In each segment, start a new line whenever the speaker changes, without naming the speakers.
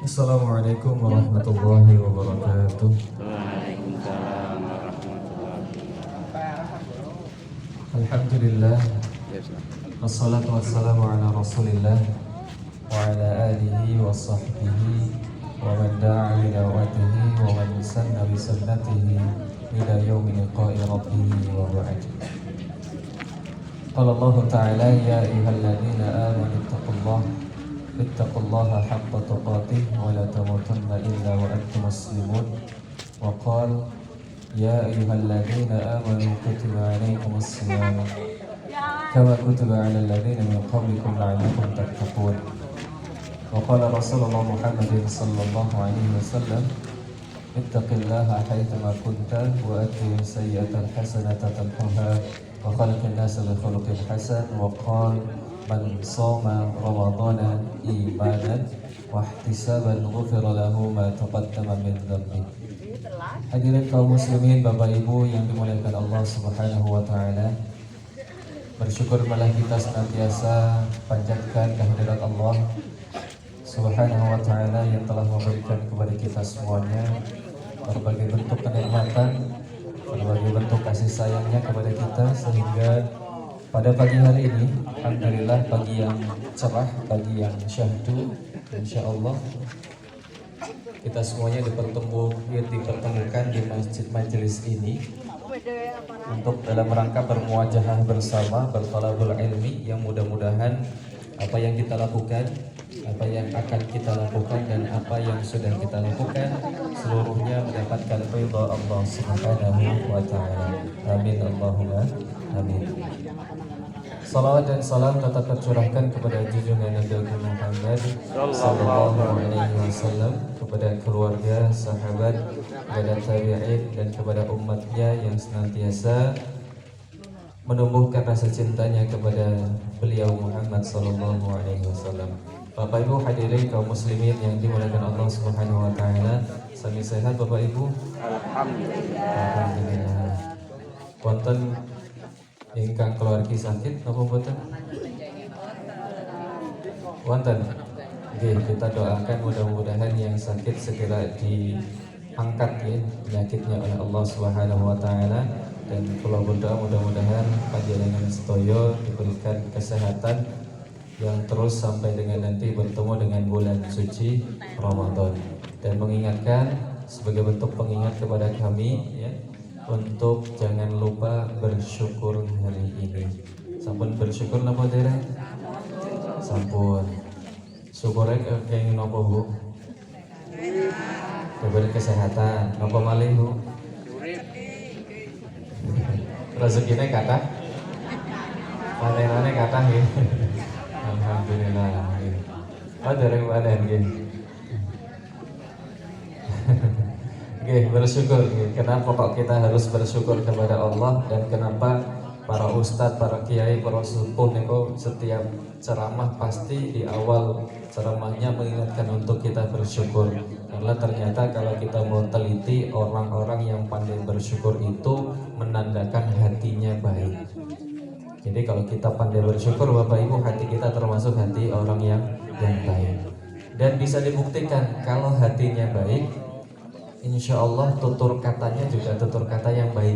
Assalamualaikum warahmatullahi wabarakatuh.
Waalaikumsalam warahmatullahi
Alhamdulillah. Wassalatu wassalamu ala Rasulillah wa ala alihi wa sahbihi wa man da'a bi da'watihi wa man sanna bi sunnatihi ila yaumi liqa'i rabbih wa ba'd. Qala Allah Ta'ala ya ayyuhalladzina amanu ittaqullaha haqqa tuqatih wa la tamutunna illa wa antum muslimun. Wa qala ya ayyuhalladzina amanu kutiba 'alaikumus shiyam kama kutiba 'alal ladzina min qablikum la'allakum tattaqun. Wa qala Rasulullah Muhammadin sallallahu alaihi wasallam ittaqillaha haitsuma kunta wa atbi' sayyi'atal hasanata tamhuha wa khaliqin nasa bi khuluqin hasan. Wa qala man shoma ramadhana imanan wa ihtisaban ghufira lahu ma taqaddama min dhanbi. Hadirin kaum muslimin, Bapak Ibu yang dimuliakan Allah Subhanahu wa taala, bersyukurlah kita senantiasa panjatkan kehadirat Allah Subhanahu wa taala yang telah memberikan kepada kita semuanya berbagai bentuk kenikmatan, berbagai bentuk kasih sayangnya kepada kita, sehingga pada pagi hari ini, alhamdulillah, pagi yang cerah, pagi yang syahdu, insyaallah kita semuanya dipertemukan di masjid majelis ini untuk dalam rangka bermuajahah bersama, bertalabul ilmi, yang mudah-mudahan apa yang kita lakukan, apa yang akan kita lakukan, dan apa yang sudah kita lakukan seluruhnya mendapatkan ridha Allah Subhanahu wa taala. Amin Allahumma amin. Salawat dan salam tetap tercurahkan kepada junjungan Nabi Muhammad sallallahu alaihi wasallam, kepada keluarga, sahabat, kepada tabi'in, dan kepada umatnya yang senantiasa menumbuhkan rasa cintanya kepada beliau Muhammad sallallahu alaihi wasallam. Bapak Ibu hadirin kaum muslimin yang dimuliakan Allah Subhanahu wa taala, sami sehat Bapak Ibu? Alhamdulillah. Wonten ingkang keluargi sakit napa mboten? Wonten. Nggih, kita doakan mudah-mudahan yang sakit segera diangkat ya penyakitnya oleh Allah Subhanahu wa taala, dan kula berdoa mudah-mudahan panjenengan sedaya diberikan kesehatan yang terus sampai dengan nanti bertemu dengan bulan suci Ramadan. Dan mengingatkan sebagai bentuk pengingat kepada kami ya, untuk jangan lupa bersyukur hari ini. Sampun bersyukur napa dereng? Sampun. Syukure kenging napa Bu? Diberi kesehatan. Napa malih Bu? Rezekine kathah. Panenane kathah nggih. Alhamdulillah. Oh dereng panen nggih. Oke, bersyukur. Kenapa kok kita harus bersyukur kepada Allah, dan kenapa para ustadz, para kiai, para sepuh niku setiap ceramah pasti di awal ceramahnya mengingatkan untuk kita bersyukur. Karena ternyata kalau kita mau teliti, orang-orang yang pandai bersyukur itu menandakan hatinya baik. Jadi kalau kita pandai bersyukur Bapak Ibu, hati kita termasuk hati orang yang baik. Dan bisa dibuktikan kalau hatinya baik, insya Allah tutur katanya juga tutur kata yang baik.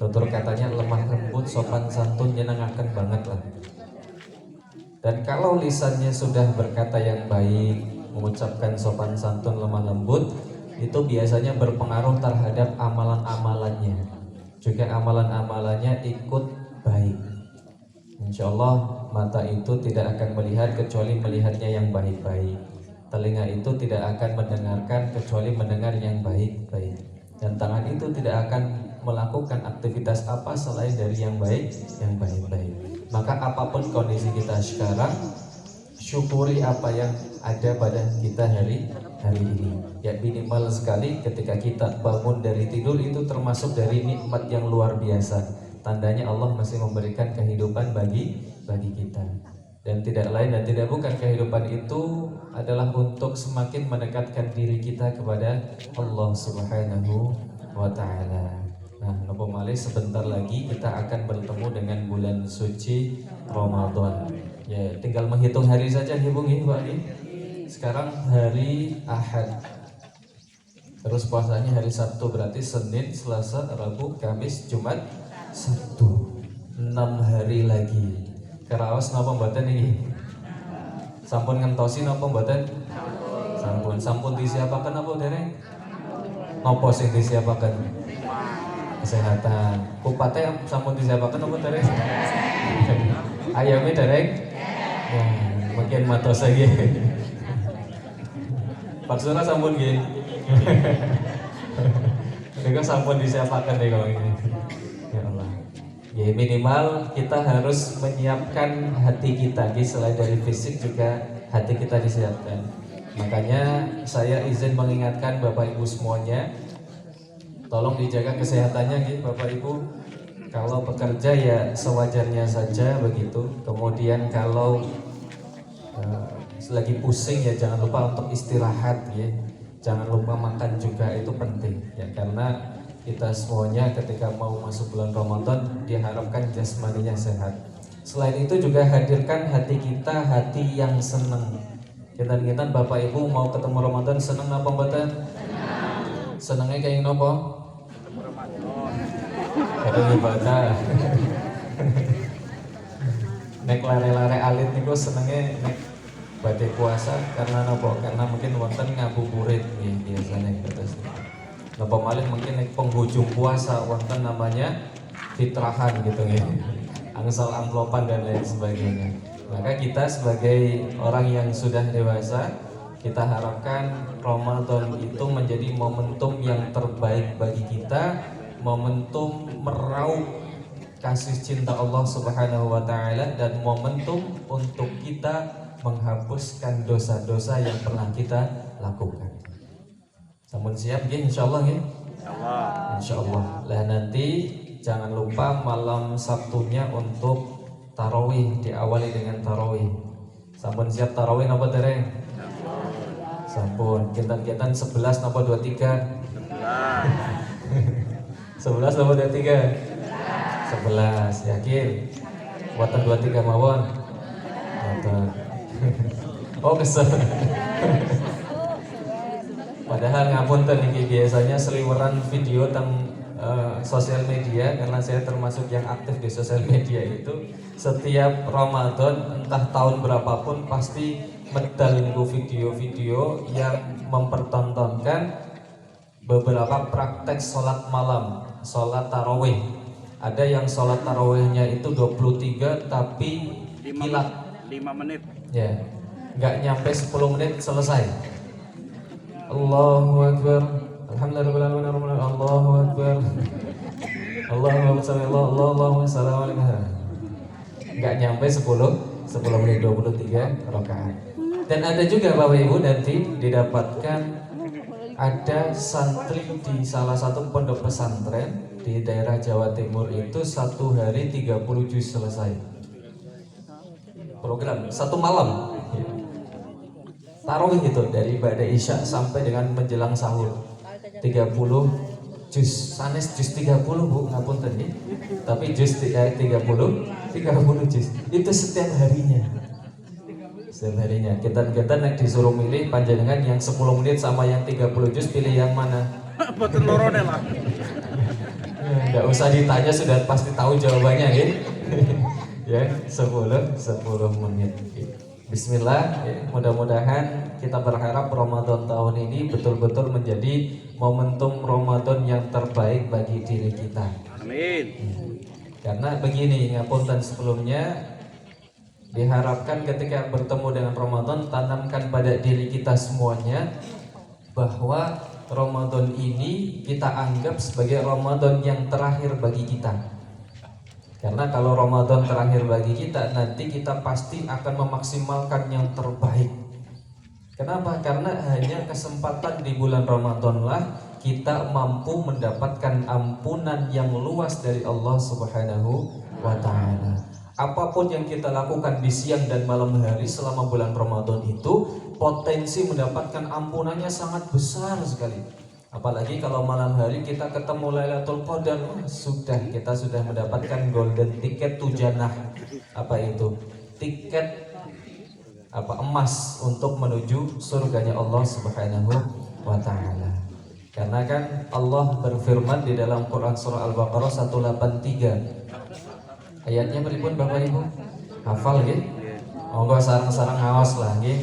Tutur katanya lemah lembut, sopan santun, nyenengaken banget lah. Dan kalau lisannya sudah berkata yang baik, mengucapkan sopan santun, lemah lembut, itu biasanya berpengaruh terhadap amalan-amalannya. Juga amalan-amalannya ikut baik. Insya Allah mata itu tidak akan melihat kecuali melihatnya yang baik-baik. Telinga itu tidak akan mendengarkan kecuali mendengar yang baik-baik. Dan tangan itu tidak akan melakukan aktivitas apa selain dari yang baik-baik. Maka apapun kondisi kita sekarang, syukuri apa yang ada pada kita hari ini. Ya minimal sekali ketika kita bangun dari tidur itu termasuk dari nikmat yang luar biasa. Tandanya Allah masih memberikan kehidupan bagi kita. Dan tidak lain dan tidak bukan, kehidupan itu adalah untuk semakin mendekatkan diri kita kepada Allah Subhanahu wa ta'ala. Nah, nopo malih sebentar lagi kita akan bertemu dengan bulan suci Ramadan. Ya, Ya, tinggal menghitung hari saja hubungi Pak Adi. Sekarang hari Ahad. Terus puasanya hari Sabtu, berarti Senin, Selasa, Rabu, Kamis, Jumat, Sabtu. 6 hari lagi. Keraos napa mboten iki? Sampun ngentosi napa mboten? Sampun. Sampun disiapaken apa dereng? Napa sing disiapaken? Kesehatan. Kupate sampun disiapaken apa dereng? Ayamnya dereng? Ya, makin matos lagi. Pak Sura sampun nggih. Mereka sampun disiapaken deh kalau ini. Ya Allah. Ya minimal kita harus menyiapkan hati kita, selain dari fisik juga hati kita disiapkan. Makanya saya izin mengingatkan Bapak Ibu semuanya, tolong dijaga kesehatannya gitu Bapak Ibu. Kalau bekerja ya sewajarnya saja begitu. Kemudian kalau lagi pusing ya jangan lupa untuk istirahat ya. Jangan lupa makan juga, itu penting ya, karena kita semuanya ketika mau masuk bulan Ramadan diharapkan jasmaninya sehat. Selain itu juga hadirkan hati kita, hati yang senang. Kita Bapak Ibu mau ketemu Ramadan seneng apa mboten? Senengnya kayak nopo? Ketemu Ramadan. Ketemu ibadah. Nek lare-lare alit niku senengnya nek badhe puasa karena nopo? Karena mungkin wonten ngabuburit nggih biasanya terus. Napa malih mungkin nek penghujung puasa wonten namanya fitrahan gitu nggih. Angsal amplopan dan lain sebagainya. Maka kita sebagai orang yang sudah dewasa, kita harapkan Ramadan itu menjadi momentum yang terbaik bagi kita, momentum meraup kasih cinta Allah Subhanahu wa taala, dan momentum untuk kita menghapuskan dosa-dosa yang pernah kita lakukan. Sampun siap nggih insyaallah nggih? Insyaallah. Lah nanti jangan lupa malam Sabtunya untuk tarawih, diawali dengan tarawih. Sampun siap tarawih napa dereng? Sampun. Kinten-kinten 11 napa 23? 11 napa 23? 11. Yakin? Buatan 23 mawon. Buatan. Oh kesel. Padahal ngapunten iki biasanya seliweran video tentang sosial media, karena saya termasuk yang aktif di sosial media itu. Setiap Ramadan entah tahun berapapun pasti medal niku video-video yang mempertontonkan beberapa praktek sholat malam, sholat tarawih. Ada yang sholat tarawihnya itu 23 tapi kilat
5 menit
ya, nggak nyampe 10 menit selesai. Allahu Akbar, alhamdulillah, Allahu Akbar, Allahumma sholli Allahumma shalli alaihi. Nggak nyampe 10 menit 23 rakaat. Dan ada juga Bapak Ibu nanti didapatkan ada santri di salah satu pondok pesantren di daerah Jawa Timur itu 1 hari 30 juz selesai. Program 1 malam. Tarawih itu dari ibadah Isya sampai dengan menjelang sahur 30 juz, sanes juz 30 Bu, ngapunten nih. Tapi juz 30 juz. Itu setiap harinya. Setiap harinya. Kita nek disuruh milih panjenengan yang 10 menit sama yang 30 juz, pilih yang mana?
Boten lorone lah.
Enggak usah ditanya, sudah pasti tahu jawabannya ya. Ya, 10 menit. Bismillah, ya, mudah-mudahan kita berharap Ramadan tahun ini betul-betul menjadi momentum Ramadan yang terbaik bagi diri kita.
Amin.
Karena begini, ngapunten sebelumnya, diharapkan ketika bertemu dengan Ramadan, tanamkan pada diri kita semuanya bahwa Ramadan ini kita anggap sebagai Ramadan yang terakhir bagi kita. Karena kalau Ramadan terakhir bagi kita, nanti kita pasti akan memaksimalkan yang terbaik. Kenapa? Karena hanya kesempatan di bulan Ramadanlah kita mampu mendapatkan ampunan yang luas dari Allah Subhanahu wa ta'ala. Apapun yang kita lakukan di siang dan malam hari selama bulan Ramadan itu, potensi mendapatkan ampunannya sangat besar sekali. Apalagi kalau malam hari kita ketemu Lailatul Qadar, kita sudah mendapatkan golden ticket to Jannah. Apa itu? Tiket emas untuk menuju surganya Allah Subhanahu wa taala. Karena kan Allah berfirman di dalam Quran surah Al-Baqarah 183. Ayatnya beripun Bapak Ibu? Hafal nggih? Monggo sareng-sareng ngaos lah nggih.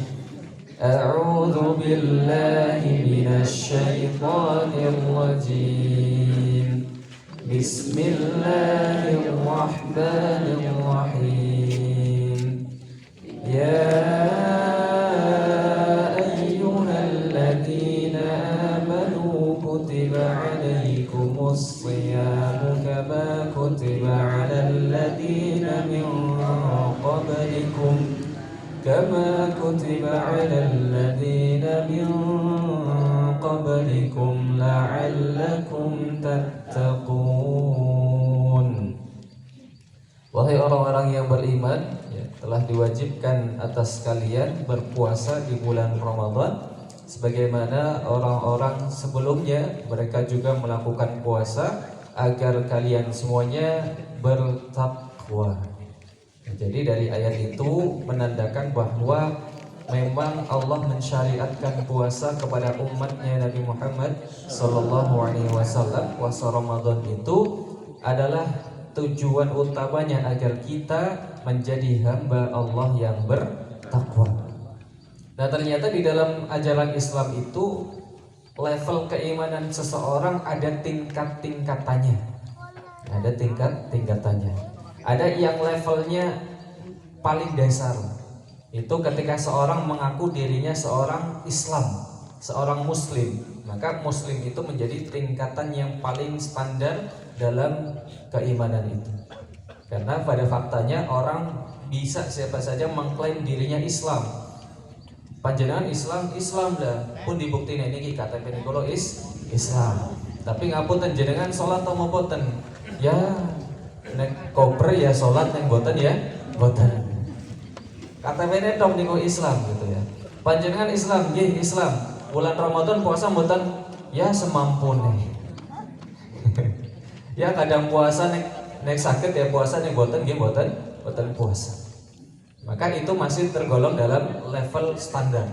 A'udzu billahi minasy syaithanir rajim. Bismillahirrahmanirrahim. Ya ayyuhalladzina amanu kutiba 'alaikumus shiyamu kama kutiba 'alal ladzina min qablikum كما كتب على الذين من قبلكم لعلكم تتقون. Wahai orang-orang yang beriman, ya, telah diwajibkan atas kalian berpuasa di bulan Ramadan sebagaimana orang-orang sebelumnya mereka juga melakukan puasa agar kalian semuanya bertakwa. Jadi dari ayat itu menandakan bahwa memang Allah mensyariatkan puasa kepada umatnya Nabi Muhammad Sallallahu Alaihi Wasallam. Puasa Ramadan itu adalah tujuan utamanya agar kita menjadi hamba Allah yang bertakwa. Nah ternyata di dalam ajaran Islam itu level keimanan seseorang ada tingkat-tingkatannya. Ada tingkat-tingkatannya. Ada yang levelnya paling dasar. Itu ketika seorang mengaku dirinya seorang Islam, seorang Muslim. Maka Muslim itu menjadi tingkatan yang paling standar dalam keimanan itu. Karena pada faktanya orang bisa siapa saja mengklaim dirinya Islam. Panjenengan Islam dah pun dibuktikan ini KTP Nikolo Islam. Tapi ngapunten jenengan sholat atau mau boten? Ya nek koper ya sholat, nek boten ya boten. KTP-ne tok niku Islam gitu ya. Panjenengan Islam, nggih Islam. Bulan Ramadan puasa boten? Ya semampune. Ya kadang puasa nek sakit ya puasa, nek boten nggih boten puasa. Maka itu masih tergolong dalam level standar.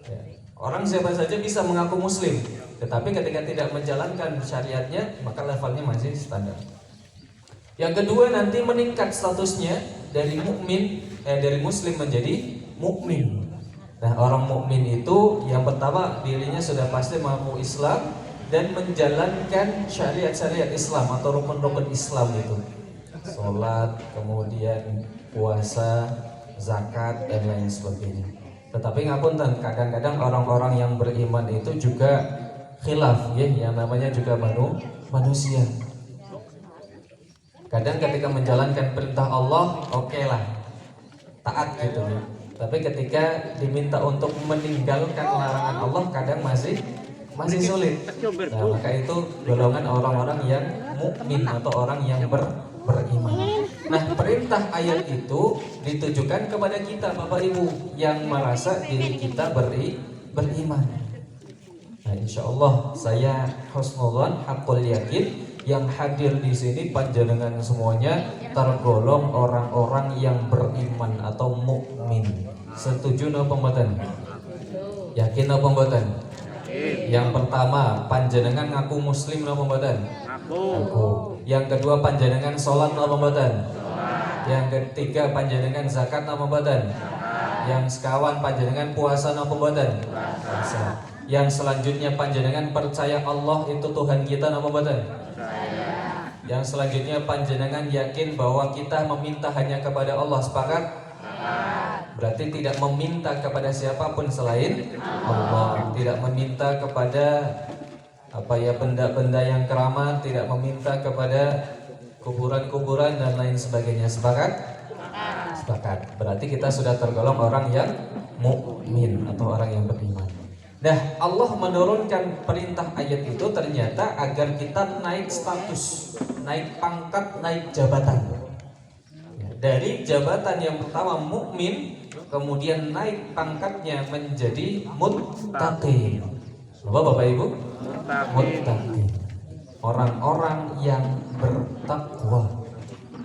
Ya. Orang siapa saja bisa mengaku Muslim, tetapi ketika tidak menjalankan syariatnya maka levelnya masih standar. Yang kedua nanti meningkat statusnya dari dari Muslim menjadi mukmin. Nah orang mukmin itu yang pertama dirinya sudah pasti mengaku Islam dan menjalankan syariat-syariat Islam atau rukun-rukun Islam itu, sholat, kemudian puasa, zakat dan lain sebagainya. Tetapi ngapunten, kadang-kadang orang-orang yang beriman itu juga khilaf, ya, yang namanya juga manusia. Kadang ketika menjalankan perintah Allah, oke lah, taat gitu ya. Tapi ketika diminta untuk meninggalkan larangan Allah, kadang masih sulit. Nah, maka itu golongan orang-orang yang mukmin atau orang yang beriman. Nah, perintah ayat itu ditujukan kepada kita, Bapak Ibu, yang merasa diri kita beriman. Nah, insya Allah saya husnudzon, hakul yakin yang hadir di sini panjenengan semuanya tergolong orang-orang yang beriman atau mukmin. Setuju napa mboten? Yakin napa mboten? Yang pertama, panjenengan ngaku muslim napa mboten? Ngaku. Yang kedua, panjenengan salat napa mboten? Yang ketiga, panjenengan zakat napa mboten? Yang sekawan, panjenengan puasa napa mboten? Puasa. Yang selanjutnya, panjenengan percaya Allah itu Tuhan kita napa mboten? Yang selanjutnya, panjenengan yakin bahwa kita meminta hanya kepada Allah, sepakat? Berarti tidak meminta kepada siapapun selain Allah, tidak meminta kepada benda-benda yang keramat, tidak meminta kepada kuburan-kuburan dan lain sebagainya, sepakat? Sepakat. Berarti kita sudah tergolong orang yang mukmin atau orang yang beriman. Nah, Allah menurunkan perintah ayat itu ternyata agar kita naik status, naik pangkat, naik jabatan. Dari jabatan yang pertama mukmin, kemudian naik pangkatnya menjadi muttaqin. Bapak Ibu? Muttaqin. Orang-orang yang bertakwa.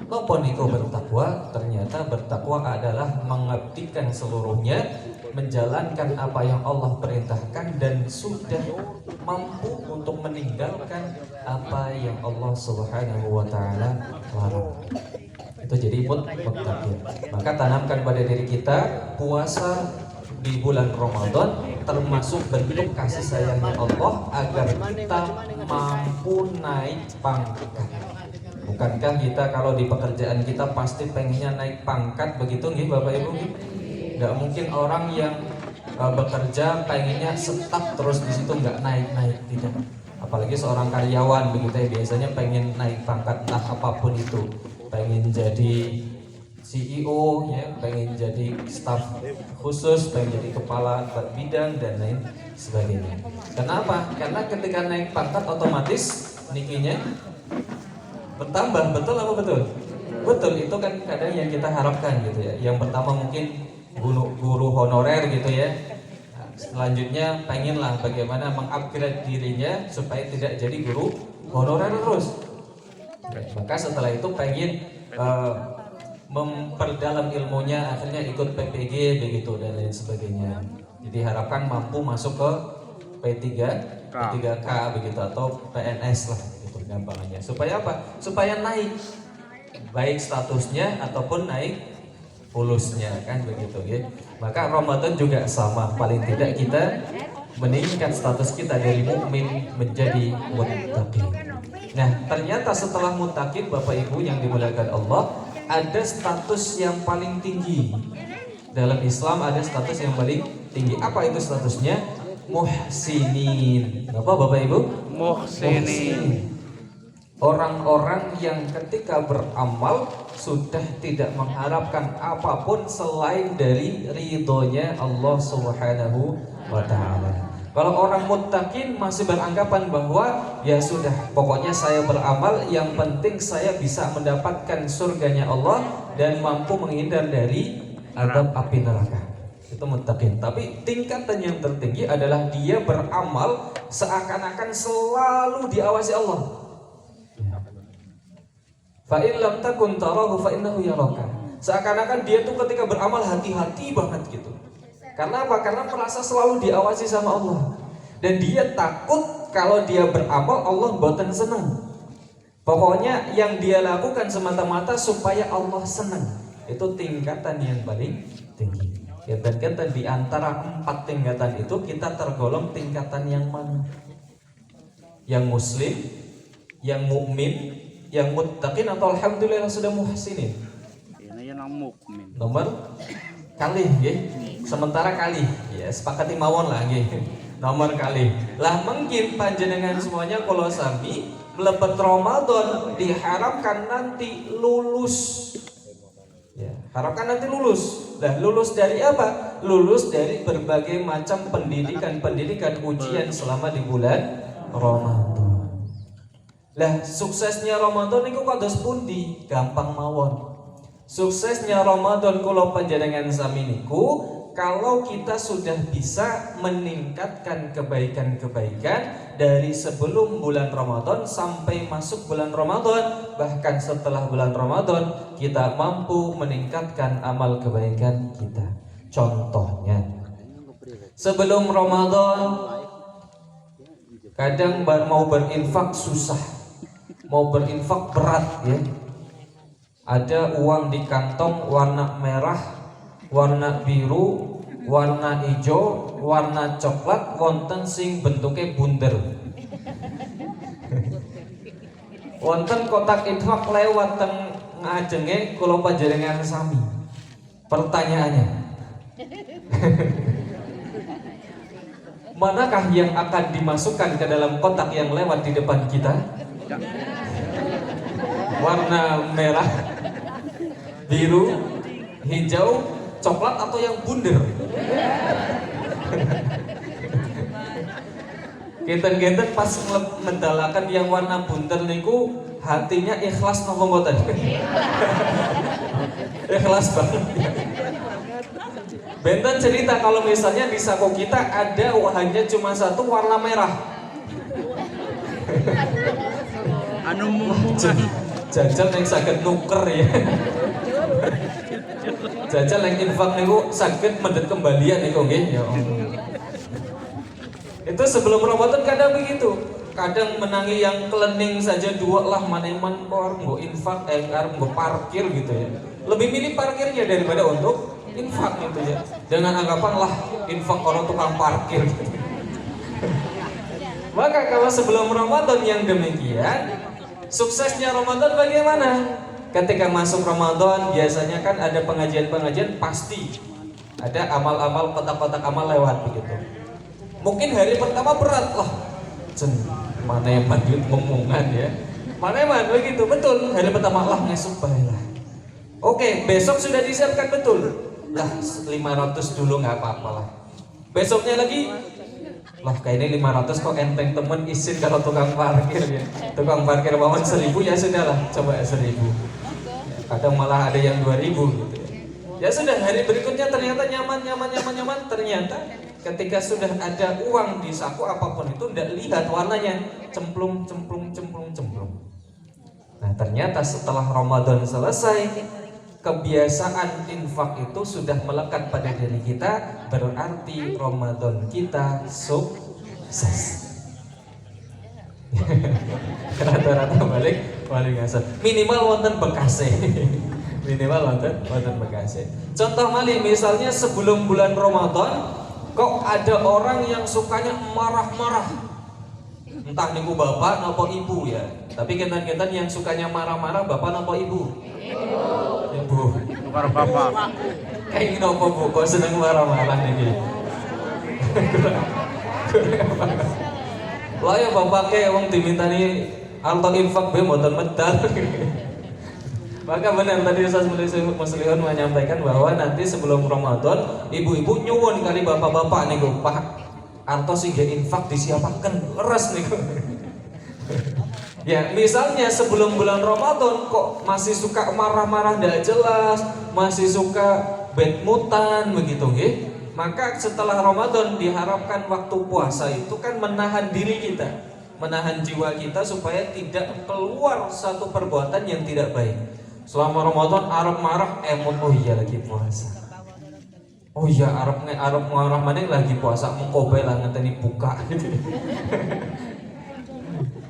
Napa niku bertakwa? Ternyata bertakwa adalah mengabdikan seluruhnya, menjalankan apa yang Allah perintahkan dan sudah mampu untuk meninggalkan apa yang Allah Subhanahu wa taala larang. Itu jadi muttaqin. Maka tanamkan pada diri kita puasa di bulan Ramadan termasuk bentuk kasih sayangnya Allah agar kita mampu naik pangkat. Bukankah kita kalau di pekerjaan kita pasti pengennya naik pangkat begitu nggih Bapak Ibu? Nggak mungkin orang yang bekerja pengennya stuck terus di situ nggak naik-naik, tidak. Apalagi seorang karyawan begitu ya, biasanya pengen naik pangkat entah apapun itu. Pengen jadi CEO ya, pengen jadi staf khusus, pengen jadi kepala bidang dan lain sebagainya. Kenapa? Karena ketika naik pangkat otomatis nikinya bertambah, betul apa betul? Betul, itu kan kadang yang kita harapkan gitu ya. Yang pertama mungkin guru honorer gitu ya. Nah, selanjutnya pengenlah bagaimana mengupgrade dirinya supaya tidak jadi guru honorer terus. Maka setelah itu pengen memperdalam ilmunya, akhirnya ikut PPG begitu dan lain sebagainya. Jadi harapkan mampu masuk ke P3K begitu atau PNS lah gitu gampangannya. Supaya apa? Supaya naik baik statusnya ataupun naik pulusnya kan begitu ya. Maka Ramadan juga sama, paling tidak kita meningkat status kita dari mukmin menjadi muttaqin. Nah, ternyata setelah muttaqin Bapak Ibu yang dimuliakan Allah, ada status yang paling tinggi. Dalam Islam ada status yang paling tinggi. Apa itu statusnya? Muhsinin. Apa Bapak Ibu?
Muhsinin.
Orang-orang yang ketika beramal sudah tidak mengharapkan apapun selain dari ridhonya Allah Subhanahu wa ta'ala. Kalau orang muttaqin masih beranggapan bahwa ya sudah, pokoknya saya beramal, yang penting saya bisa mendapatkan surganya Allah dan mampu menghindar dari azab api neraka. Itu muttaqin. Tapi tingkatan yang tertinggi adalah dia beramal seakan-akan selalu diawasi Allah. Fa in lam takun tarahu fa innahu yaraka. Seakan-akan dia tuh ketika beramal hati-hati banget gitu. Karena apa? Karena merasa selalu diawasi sama Allah. Dan dia takut kalau dia beramal Allah mboten seneng. Pokoknya yang dia lakukan semata-mata supaya Allah senang. Itu tingkatan yang paling tinggi. Dan di antara 4 tingkatan itu kita tergolong tingkatan yang mana? Yang muslim, yang mukmin, yang muttaqin, atau alhamdulillah sudah muhsinin?
Ini yang mukmin.
Nomor kali nggih. Sementara kali ya sepakati mawon lah nggih. Nomor kali. Lah mungkin panjenengan semuanya kalau sami mlebet Ramadan diharapkan nanti lulus. Ya, harapkan nanti lulus. Lah lulus dari apa? Lulus dari berbagai macam pendidikan ujian selama di bulan Ramadan. Lah suksesnya Ramadan niku kados pundi? Gampang mawon. Suksesnya Ramadan kula panjenengan sami niku kalau kita sudah bisa meningkatkan kebaikan-kebaikan dari sebelum bulan Ramadan sampai masuk bulan Ramadan, bahkan setelah bulan Ramadan kita mampu meningkatkan amal kebaikan kita. Contohnya, sebelum Ramadan kadang mau berinfak susah, mau berinfak berat ya. Ada uang di kantong warna merah, warna biru, warna hijau, warna coklat, wonten sing bentuknya bunder. Wonten kotak infak lewat teng ngajenge kula panjenengan sami. Pertanyaannya, manakah yang akan dimasukkan ke dalam kotak yang lewat di depan kita? Warna merah, biru, hijau, coklat, atau yang bunder? Genten-genten pas mendalakan yang warna bunder niku hatinya ikhlas napa mboten? Ikhlas banget. Benten cerita kalau misalnya di saku kita ada hanya cuma satu warna merah.
Anu mumungan.
Jajal yang saged nuker ya. Jajal yang infak niku saged mendet kembalian niku nggih ya Allah. Itu sebelum Ramadan kadang begitu. Kadang menangi yang kelening saja dua lah maneman kor nggo infak arep nggo parkir gitu ya. Lebih milih parkirnya daripada untuk infak gitu ya. Dengan anggapan lah infak orang tukang parkir gitu. Maka kalau sebelum Ramadan yang demikian, suksesnya Ramadan bagaimana? Ketika masuk Ramadan biasanya kan ada pengajian-pengajian, pasti ada amal-amal, kotak-kotak amal lewat begitu. Mungkin hari pertama berat lah, mana yang duit ngomongan ya, mana yang begitu, betul. Hari pertama lah ngesuk lah. Oke, besok sudah disiapkan betul lah 500 dulu nggak apa-apa lah. Besoknya lagi lah kayaknya 500 kok enteng temen isin kalau tukang parkir ya. Tukang parkir bawaan 1000 ya sudah lah, coba 1000. Kadang malah ada yang 2000 gitu ya. Ya sudah, hari berikutnya ternyata nyaman. Ternyata ketika sudah ada uang di saku apapun itu tidak lihat warnanya, cemplung. Nah ternyata setelah Ramadan selesai, kebiasaan infak itu sudah melekat pada diri kita, berarti Ramadan kita sukses. Rata-rata balik ngasal. Minimal wonten bekase. Minimal wonten bekase. Contoh malih misalnya sebelum bulan Ramadan kok ada orang yang sukanya marah-marah. Entah niku bapak napa ibu ya. Tapi kentan-kentan yang sukanya marah-marah bapak napa ibu? Ibu.
Tukar bapak.
Kayak napa Bu kok seneng marah-marah niki? Lah ya bapake wong dimintani alto infak be mboten medal. Maka benar tadi Ustaz Muslihun menyampaikan bahwa nanti sebelum Ramadan ibu-ibu nyuwun kali bapak-bapak niku, Pak artos sing infak disiapaken leres niku. Ya, misalnya sebelum bulan Ramadan kok masih suka marah-marah ndak jelas, masih suka bad moodan begitu nggih. Maka setelah Ramadan diharapkan waktu puasa itu kan menahan diri kita, menahan jiwa kita supaya tidak keluar satu perbuatan yang tidak baik. Selama Ramadan arep marah emot, oh iya lagi puasa. Oh iya arep marah maning lagi puasa, mengko bae lah ngenteni buka gitu.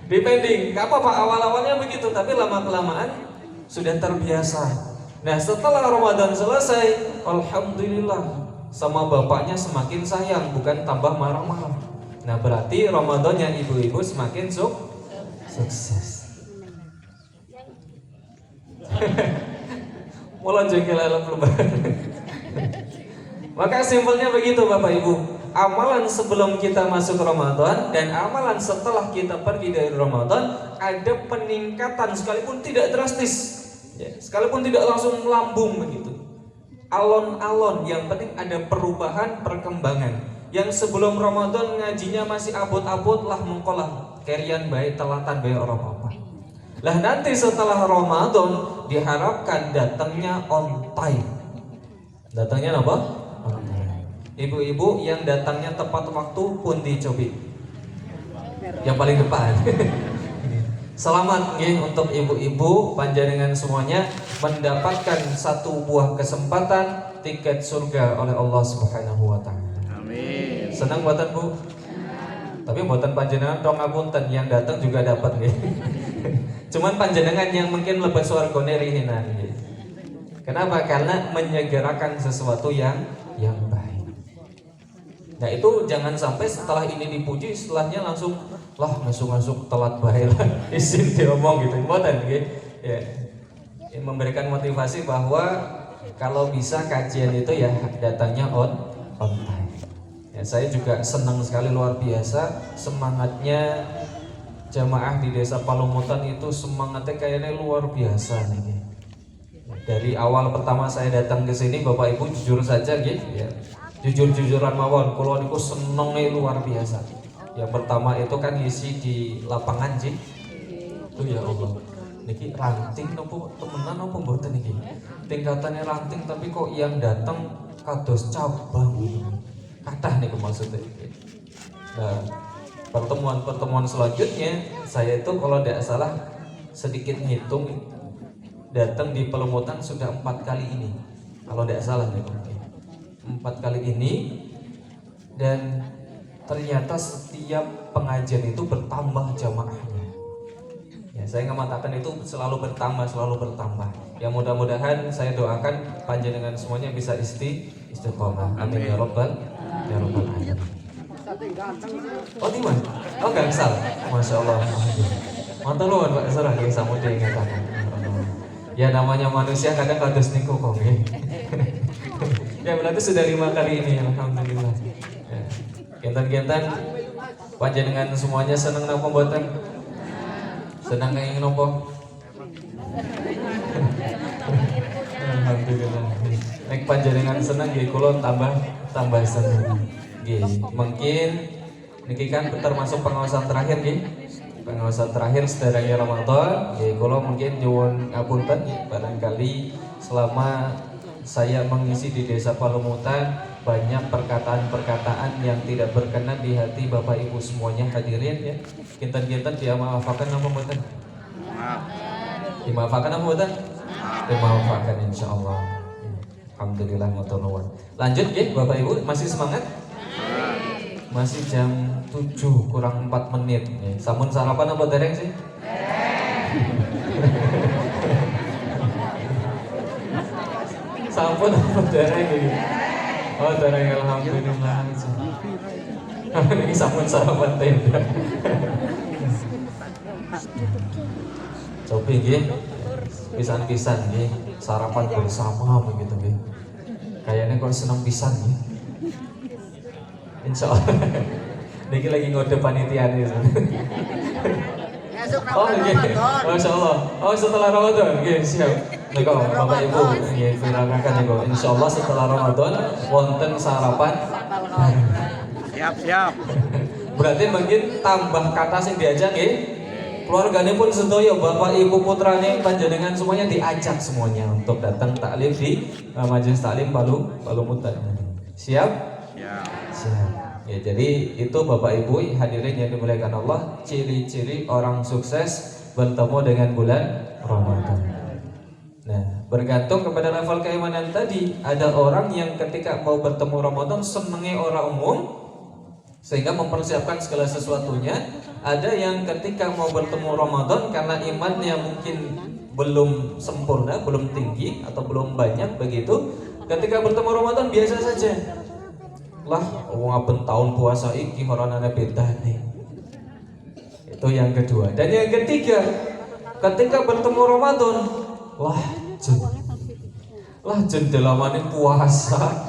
Depending, gak apa-apa awal-awalnya begitu, tapi lama-kelamaan sudah terbiasa. Nah setelah Ramadan selesai, alhamdulillah sama bapaknya semakin sayang, bukan tambah marah-marah. Nah berarti Ramadannya ibu-ibu semakin sukses. Mulai jengkel alam lebaran. Maka simpelnya begitu Bapak Ibu. Amalan sebelum kita masuk Ramadan dan amalan setelah kita pergi dari Ramadan ada peningkatan sekalipun tidak drastis ya, sekalipun tidak langsung melambung begitu. Alon-alon, yang penting ada perubahan, perkembangan. Yang sebelum Ramadan ngajinya masih abot-abot lah mengkolah kerian baik telatan baik orang apa. Lah nanti setelah Ramadan diharapkan datangnya on time. Datangnya apa? On time. Ibu-ibu yang datangnya tepat waktu pun dicobi. Yang paling depan. Selamat ya untuk ibu-ibu panjenengan semuanya mendapatkan satu buah kesempatan tiket surga oleh Allah Subhanahu wa taala.
Amin.
Senang buatan Bu? Tapi buatan panjenengan dong apunten yang datang juga dapat nih. Cuman panjenengan yang mungkin lebih swargane rihinan gitu. Kenapa? Karena menyegerakan sesuatu yang baik. Nah itu jangan sampai setelah ini dipuji, setelahnya langsung lah masuk telat baik lah, izin diomong gitu, mboten nggih. Ya. Memberikan motivasi bahwa kalau bisa kajian itu ya datangnya on time. Ya, saya juga senang sekali luar biasa semangatnya jamaah di Desa Palumutan itu, semangatnya kayaknya luar biasa nih. Dari awal pertama saya datang ke sini Bapak Ibu jujur saja gitu ya. Jujur-jujuran mawon, kula niku senenge luar biasa. Yang pertama itu kan isi di lapangan sih. Oh ya Allah. Niki ranting nopo temenan nopo mboten niki. Tingkatannya ranting tapi kok yang datang kados cabang gitu. Kathah niku maksudnya. Nah, pertemuan selanjutnya saya itu kalau tidak salah sedikit ngitung datang di Pelemutan sudah 4 kali ini, kalau tidak salah nih, 4 kali ini, dan ternyata setiap pengajian itu bertambah jamaahnya. Ya, saya mengatakan itu selalu bertambah. Ya mudah-mudahan saya doakan panjenengan semuanya bisa istiqomah. Amin ya rabbal alamin. Oh di mana? Oh Gangsal. Masya Allah. Mantap loh Pak Sarah yang sama dia ingatan. Ya namanya manusia kadang kados niku kok. Ya berarti sudah 5 kali ini, alhamdulillah. Ya. Kinten-kinten panjenengan semuanya seneng napa mboten? Senang kenging nopo? Alhamdulillah. Nek panjenengan seneng nggih kula tambah seneng. Nggih, mungkin niki kan termasuk pengawasan terakhir nggih. Pengawasan terakhir sedherenge Ramadan, nggih kula mungkin nyuwun ngapunten barangkali selama saya mengisi di Desa Pelemutan banyak perkataan-perkataan yang tidak berkenan di hati Bapak Ibu semuanya hadirin ya. Kinten-kinten dimaafkan apa mboten? Dimaafkan apa mboten? Dimaafkan insyaallah. Alhamdulillah matur nuwun. Lanjut nggih Bapak Ibu, masih semangat? Masih jam 7 kurang 4 menit ya. Sampun sarapan apa dereng sih? Sampun apa dereng iki? Oh dereng alhamdulillah. Ini sampun sarapan tenda. Cobi nggih. Pisan-pisan nggih sarapan bersama begitu nggih. Kayaknya kok seneng pisan nggih. Insya Allah. Niki lagi ngode panitia nih. Oh nggih. Masya Allah. Oh setelah Ramadan nggih siap. Nika Bapak Ibu nggih firakaken niku. Insya Allah setelah Ramadan wonten sarapan.
Siap.
Berarti mungkin tambah kata sing diajak nggih. Keluarganya pun sedaya Bapak Ibu putrane panjenengan semuanya diajak semuanya untuk datang taklim di Majelis Taklim Pelemutan. Siap? Siap. Ya, jadi itu Bapak Ibu hadirin yang dimuliakan Allah, ciri-ciri orang sukses bertemu dengan bulan Ramadan. Nah, bergantung kepada level keimanan tadi. Ada orang yang ketika mau bertemu Ramadan senengnya orang umum sehingga mempersiapkan segala sesuatunya. Ada yang ketika mau bertemu Ramadan karena imannya mungkin belum sempurna, belum tinggi atau belum banyak begitu, ketika bertemu Ramadan biasa saja. Lah, wong aben tahun puasa iki horane bedane. Itu yang kedua. Dan yang ketiga, ketika bertemu Ramadan, lah jendelamane puasa.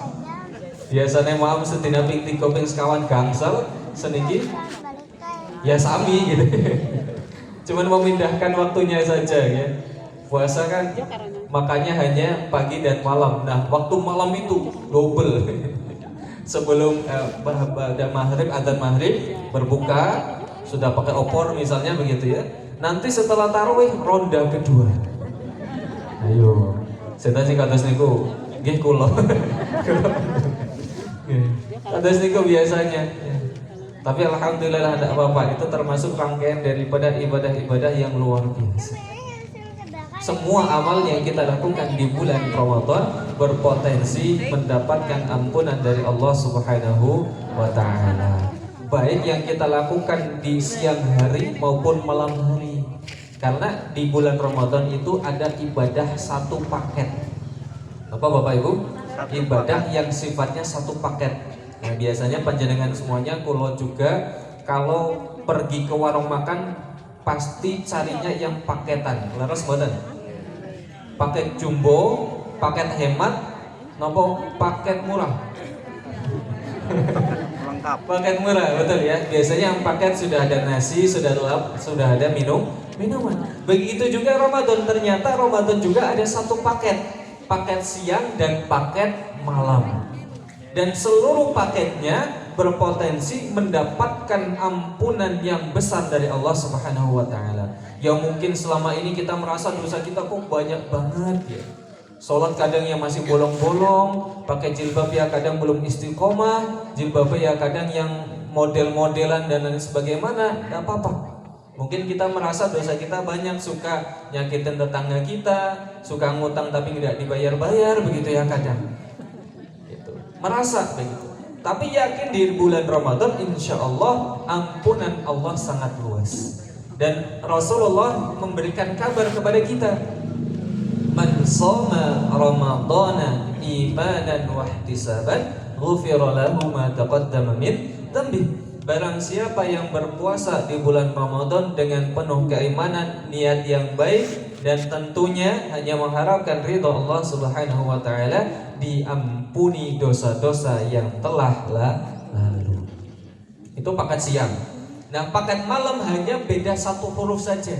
Biasanya maaf sedina ping 3 ping sekawan gangsal seniki ya sami gitu. Cuman memindahkan waktunya saja ya. Puasa kan makanya hanya pagi dan malam. Nah, waktu malam itu double. Sebelum pada maghrib, adzan maghrib berbuka sudah pakai opor misalnya begitu ya. Nanti setelah tarawih ronda kedua. Ayo, saya sing kados niku nggih kula. Kados niku biasanya. Tapi alhamdulillah ada apa-apa, itu termasuk rangkaian daripada ibadah-ibadah yang luar biasa. Semua amal yang kita lakukan di bulan Ramadan berpotensi mendapatkan ampunan dari Allah Subhanahu wa taala. Baik yang kita lakukan di siang hari maupun malam hari. Karena di bulan Ramadan itu ada ibadah satu paket. Apa Bapak Ibu? Ibadah yang sifatnya satu paket. Nah, biasanya panjenengan semuanya kulo juga kalau pergi ke warung makan pasti carinya yang paketan. Leres mboten? Paket jumbo, paket hemat, nopo paket murah.
Lengkap.
Paket murah, betul ya. Biasanya yang paket sudah ada nasi, sudah lap, sudah ada minuman. Begitu juga Ramadan, ternyata Ramadan juga ada satu paket siang dan paket malam. Dan seluruh paketnya berpotensi mendapatkan ampunan yang besar dari Allah Subhanahu wa taala. Yang mungkin selama ini kita merasa dosa kita kok banyak banget ya. Sholat kadang yang masih bolong-bolong, pakai jilbab ya kadang belum istiqomah, jilbab ya kadang yang model-modelan dan lain sebagaimana, tidak apa-apa. Mungkin kita merasa dosa kita banyak, suka nyakitin tetangga kita, suka ngutang tapi tidak dibayar-bayar, begitu ya kadang. Gitu. Merasa begitu. Tapi yakin di bulan Ramadan insya Allah ampunan Allah sangat luas. Dan Rasulullah memberikan kabar kepada kita, man shoma ramadhana imanan wa ihtisaban ghufira lahu ma taqaddama min dhanbi. Barang siapa yang berpuasa di bulan Ramadan dengan penuh keimanan, niat yang baik, dan tentunya hanya mengharapkan ridha Allah Subhanahu wa taala, diampuni dosa-dosa yang telah lalu. Itu paket siang. Nah, paket malam hanya beda satu huruf saja.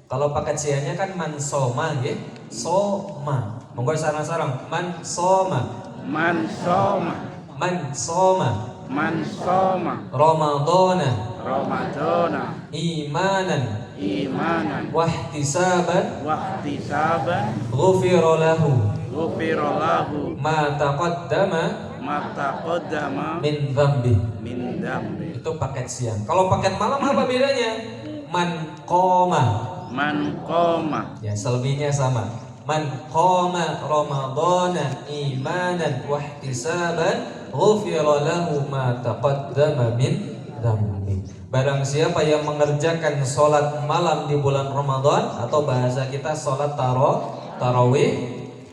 Kalau paket siangnya kan man soma, ya, soma. Monggo sarang-sarang, man soma,
Man soma,
man soma,
man soma,
Ramadana,
Ramadana,
imanan,
imanan,
wahtisaban,
wahtisaban,
ghufira lahu
ghufira lahu
ma taqaddama
ma taqaddama
min dhanbi.
min dambi.
Itu paket siang. Kalau paket malam apa bedanya? Man qoma.
Man qoma,
Ya, selebihnya sama. Man qoma ramadhana imanan wahtisaban ghufira lahu ma taqaddama min dhanbi. Barang siapa yang mengerjakan sholat malam di bulan Ramadan, atau bahasa kita sholat tarawih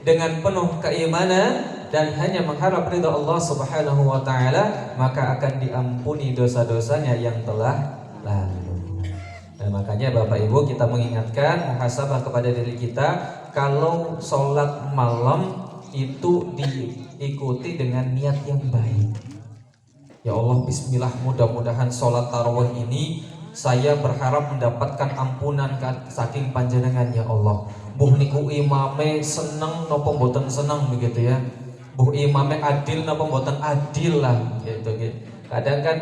dengan penuh keimanan dan hanya mengharap ridha Allah Subhanahu wa taala, maka akan diampuni dosa-dosanya yang telah lalu. Dan makanya Bapak Ibu, kita mengingatkan muhasabah kepada diri kita, kalau sholat malam itu diikuti dengan niat yang baik. Ya Allah, bismillah, mudah-mudahan sholat tarawih ini saya berharap mendapatkan ampunan saking panjenengan ya Allah. Buh niku imame seneng napa mboten seneng begitu ya. Buh imame adil napa mboten adil lah gitu. Kadang kan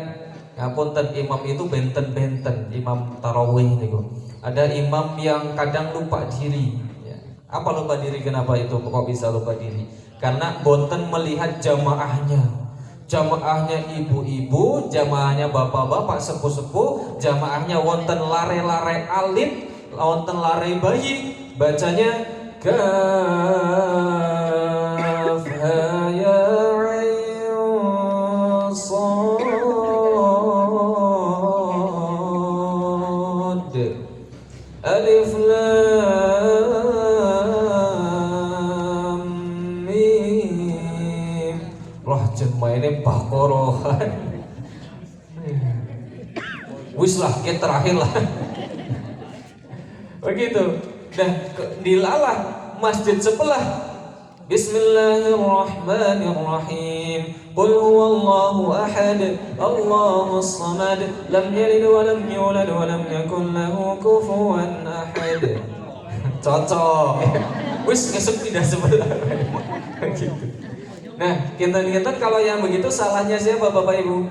ngapunten, imam itu benten-benten, imam tarawih niku. Ada imam yang kadang lupa diri ya. Apa lupa diri? Kenapa itu kok bisa lupa diri? Karena boten melihat jamaahnya. Jamaahnya ibu-ibu, jamaahnya bapak-bapak, sepuh-sepuh, jamaahnya wonten lare-lare alit, wonten lare bayi, bacanya kaf ha ya ayn shad alif lam mim. Roh jemaine bakorohan. Wis lah, kita terakhir lah. Begitu. Nah, dilalah masjid sebelah. Bismillahirrahmanirrahim. Qul huwallahu ahad, Allahus samad, lam yalid wa lam yulad wa lam yakul lahu kufuwan ahad. Cocok. Wis ngesuk tidak sebelah. Begitu. Nah, kinten-kinten kalau yang begitu salahnya siapa Bapak Ibu?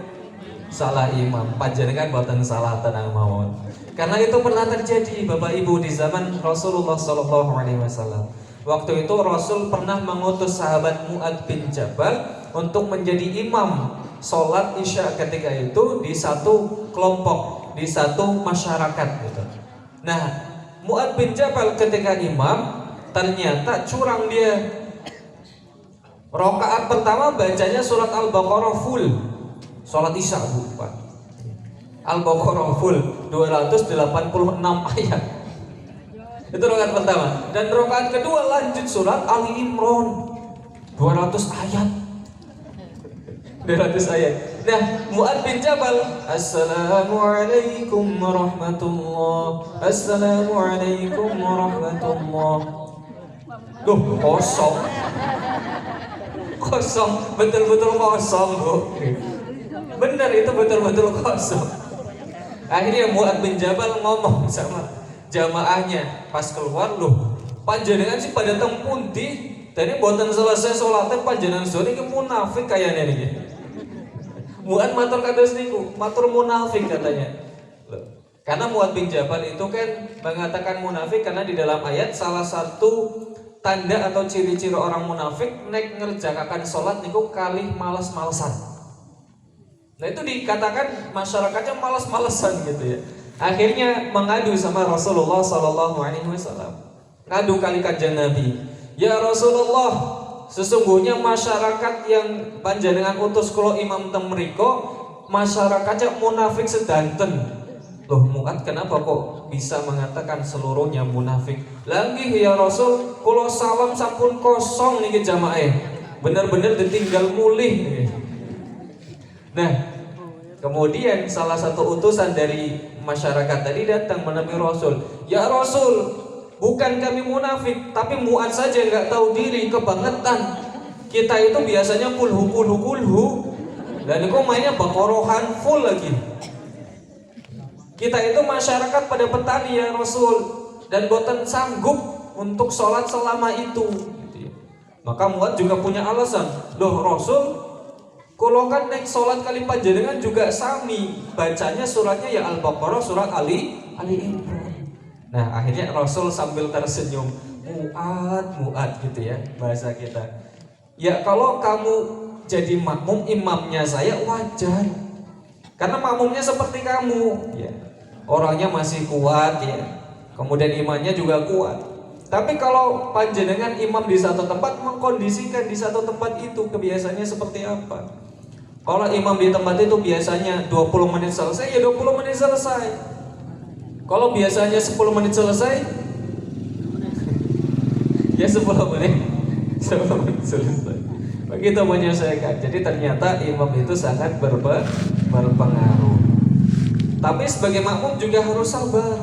Salah imam. Panjenengan boten salah, tenang mawon. Karena itu pernah terjadi Bapak Ibu di zaman Rasulullah SAW. Waktu itu Rasul pernah mengutus sahabat Mu'ad bin Jabal untuk menjadi imam sholat isya ketika itu di satu kelompok, di satu masyarakat gitu. Nah, Mu'ad bin Jabal ketika imam ternyata curang dia. Rakaat pertama bacanya surat Al-Baqarah full. Sholat isya bukan. Al-Baqarah full 286 ayat. Itu rakaat pertama. Dan rakaat kedua lanjut surat Ali Imran 200 ayat. 200 ayat. Nah, Mu'ad bin Jabal, Assalamualaikum warahmatullah, Assalamualaikum warahmatullah. Duh, kosong. Kosong, betul-betul kosong, Bu. Benar, itu betul-betul kosong. Akhirnya Mu'ad bin Jabal ngomong sama jamaahnya pas keluar, loh, panjenengan sih pada teng pundi? Tadi boten selesai sholatnya panjenengan sore ke munafik kayaknya nih. Mu'ad matur kados niku, matur munafik katanya. Loh, karena Mu'ad bin Jabal itu kan mengatakan munafik karena di dalam ayat salah satu tanda atau ciri-ciri orang munafik nek ngerjakakan sholat niku kalih males-malesan. Nah itu dikatakan masyarakatnya males-malesan gitu ya.
Akhirnya mengadu sama Rasulullah Sallallahu Alaihi Wasallam. Ngadu kali kanjeng Nabi, ya Rasulullah, sesungguhnya masyarakat yang panjenengan utus kula imam teng mriko masyarakatnya munafik sedanten. Loh Mu'ad, kenapa kok bisa mengatakan seluruhnya munafik? Lagi ya Rasul, kula salam sampun kosong niki jamaah. Bener-bener ditinggal mulih. Nah, kemudian salah satu utusan dari masyarakat tadi datang menemui Rasul. Ya Rasul, bukan kami munafik, tapi Mu'ad saja nggak tahu diri, kebangetan. Kita itu biasanya kulhu, dan kok mainnya bakorohan full lagi. Kita itu masyarakat pada petani ya Rasul, dan boten sanggup untuk sholat selama itu. Maka Mu'ad juga punya alasan. Loh Rasul, kalau kan naik sholat kali panjenengan juga sami bacanya suratnya ya Al-Baqarah, surat Ali Imran. Nah akhirnya Rasul sambil tersenyum, Mu'ad gitu ya bahasa kita. Ya kalau kamu jadi makmum imamnya saya wajar, karena makmumnya seperti kamu ya. Orangnya masih kuat ya, kemudian imannya juga kuat. Tapi kalau panjenengan imam di satu tempat, mengkondisikan di satu tempat itu kebiasaannya seperti apa? Kalau imam di tempat itu biasanya 20 menit selesai, ya 20 menit selesai. Kalau biasanya 10 menit selesai, ya 10 menit selesai. Begitu menyesuaikan. Jadi ternyata imam itu sangat berpengaruh. Tapi sebagai makmum juga harus sabar.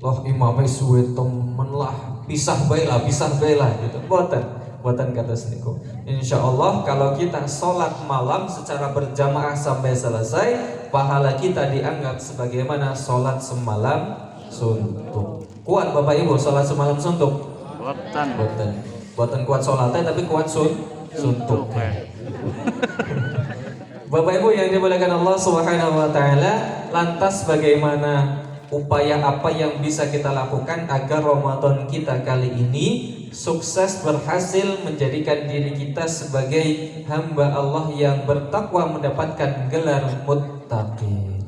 Loh imamnya suwe temen lah, pisah baiklah gitu. Buatan kata seniku. Insya Allah kalau kita sholat malam secara berjamaah sampai selesai, pahala kita dianggap sebagaimana sholat semalam suntuk. Kuat Bapak Ibu sholat semalam suntuk? Buatan kuat sholatnya tapi kuat suntuk. Bapak Ibu yang dimuliakan Allah Subhanahu wa taala, lantas bagaimana upaya apa yang bisa kita lakukan agar Ramadan kita kali ini sukses berhasil menjadikan diri kita sebagai hamba Allah yang bertakwa mendapatkan gelar muttaqin.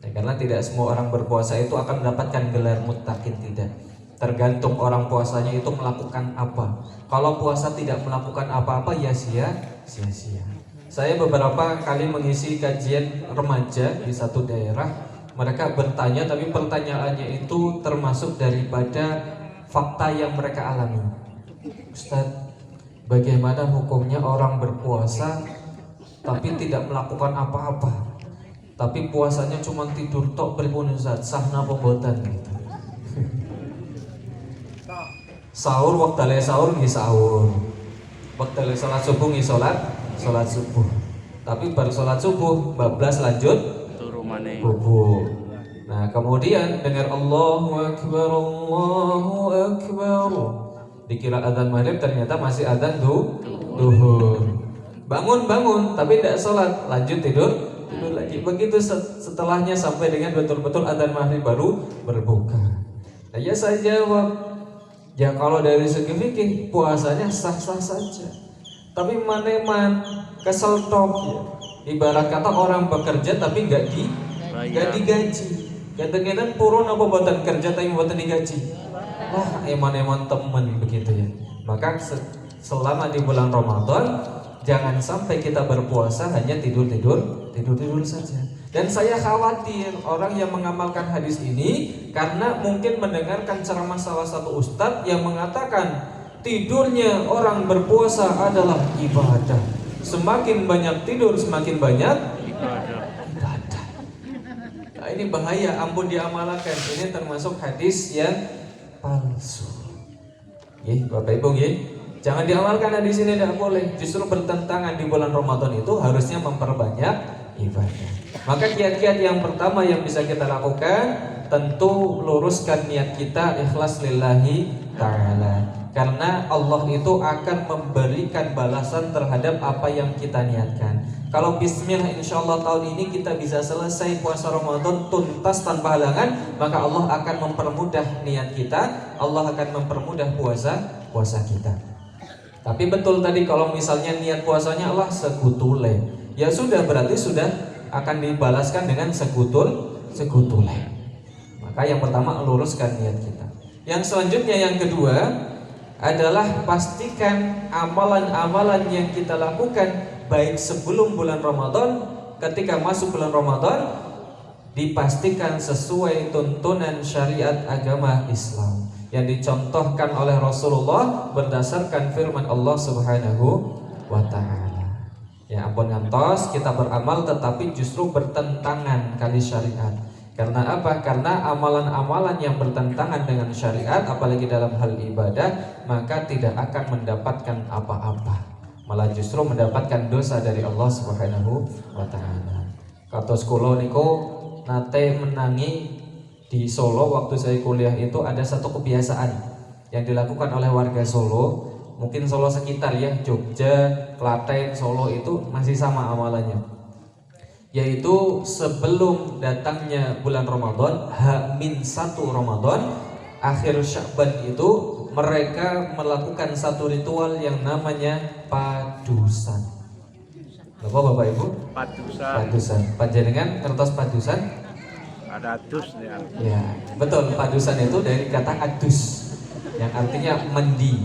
Karena tidak semua orang berpuasa itu akan mendapatkan gelar muttaqin, tidak. Tergantung orang puasanya itu melakukan apa. Kalau puasa tidak melakukan apa-apa ya sia-sia. Saya beberapa kali mengisi kajian remaja di satu daerah. Mereka bertanya, tapi pertanyaannya itu termasuk daripada fakta yang mereka alami. Ustaz, bagaimana hukumnya orang berpuasa tapi tidak melakukan apa-apa, tapi puasanya cuma tidur tok pripun Ustaz, sah napa boten gitu. Sahur waktale sahur nggih sahur. Waktale salat subuh nggih salat subuh. Tapi baru salat subuh bablas lanjut bubuk. Nah, kemudian dengar Allahu Akbar, dikira adzan maghrib, ternyata masih adzan duhur. Bangun, tapi tidak sholat, lanjut tidur lagi. Begitu setelahnya sampai dengan betul-betul adzan maghrib baru berbuka. Nah, ya saya jawab, ya kalau dari segi fikih puasanya sah-sah saja. Tapi maneman kesel tok ya. Ibarat kata orang bekerja tapi nggak digaji. Kadang-kadang purun apa buatan kerja tapi buatan digaji. Wah, eman-eman temen begitu ya. Maka selama di bulan Ramadan jangan sampai kita berpuasa hanya tidur saja. Dan saya khawatir orang yang mengamalkan hadis ini karena mungkin mendengarkan ceramah salah satu ustadz yang mengatakan tidurnya orang berpuasa adalah ibadah. Semakin banyak tidur semakin banyak ibadah. Nah, ini bahaya, ampun diamalkan. Ini termasuk hadis yang palsu. Bapak Ibu, jangan diamalkan hadis ini, tidak boleh. Justru bertentangan di bulan Ramadan itu harusnya memperbanyak ibadah. Maka kiat-kiat yang pertama yang bisa kita lakukan, tentu luruskan niat kita ikhlas lillahi ta'ala. Karena Allah itu akan memberikan balasan terhadap apa yang kita niatkan. Kalau bismillah insyaallah tahun ini kita bisa selesai puasa Ramadan tuntas tanpa halangan, maka Allah akan mempermudah niat kita, Allah akan mempermudah puasa kita. Tapi betul tadi kalau misalnya niat puasanya Allah sekutule, ya sudah berarti sudah akan dibalaskan dengan sekutule. Maka yang pertama, luruskan niat kita. Yang selanjutnya, yang kedua adalah pastikan amalan-amalan yang kita lakukan baik sebelum bulan Ramadan, ketika masuk bulan Ramadan, dipastikan sesuai tuntunan syariat agama Islam yang dicontohkan oleh Rasulullah berdasarkan firman Allah Subhanahu wa ta'ala. Ya ampun ngantos kita beramal tetapi justru bertentangan kali syariat. Karena apa? Karena amalan-amalan yang bertentangan dengan syariat, apalagi dalam hal ibadah, maka tidak akan mendapatkan apa-apa, malah justru mendapatkan dosa dari Allah Subhanahu wa ta'ala. Kados kula niku nate menangi di Solo waktu saya kuliah itu ada satu kebiasaan yang dilakukan oleh warga Solo, mungkin Solo sekitar ya, Jogja, Klaten, Solo itu masih sama amalannya, yaitu sebelum datangnya bulan Ramadan, H-1 Ramadan, akhir Sya'ban itu mereka melakukan satu ritual yang namanya padusan. Bapak Ibu? Padusan. Panjenengan kertas padusan?
Ada dus ya.
Ya, betul. Padusan itu dari kata adus, yang artinya mandi.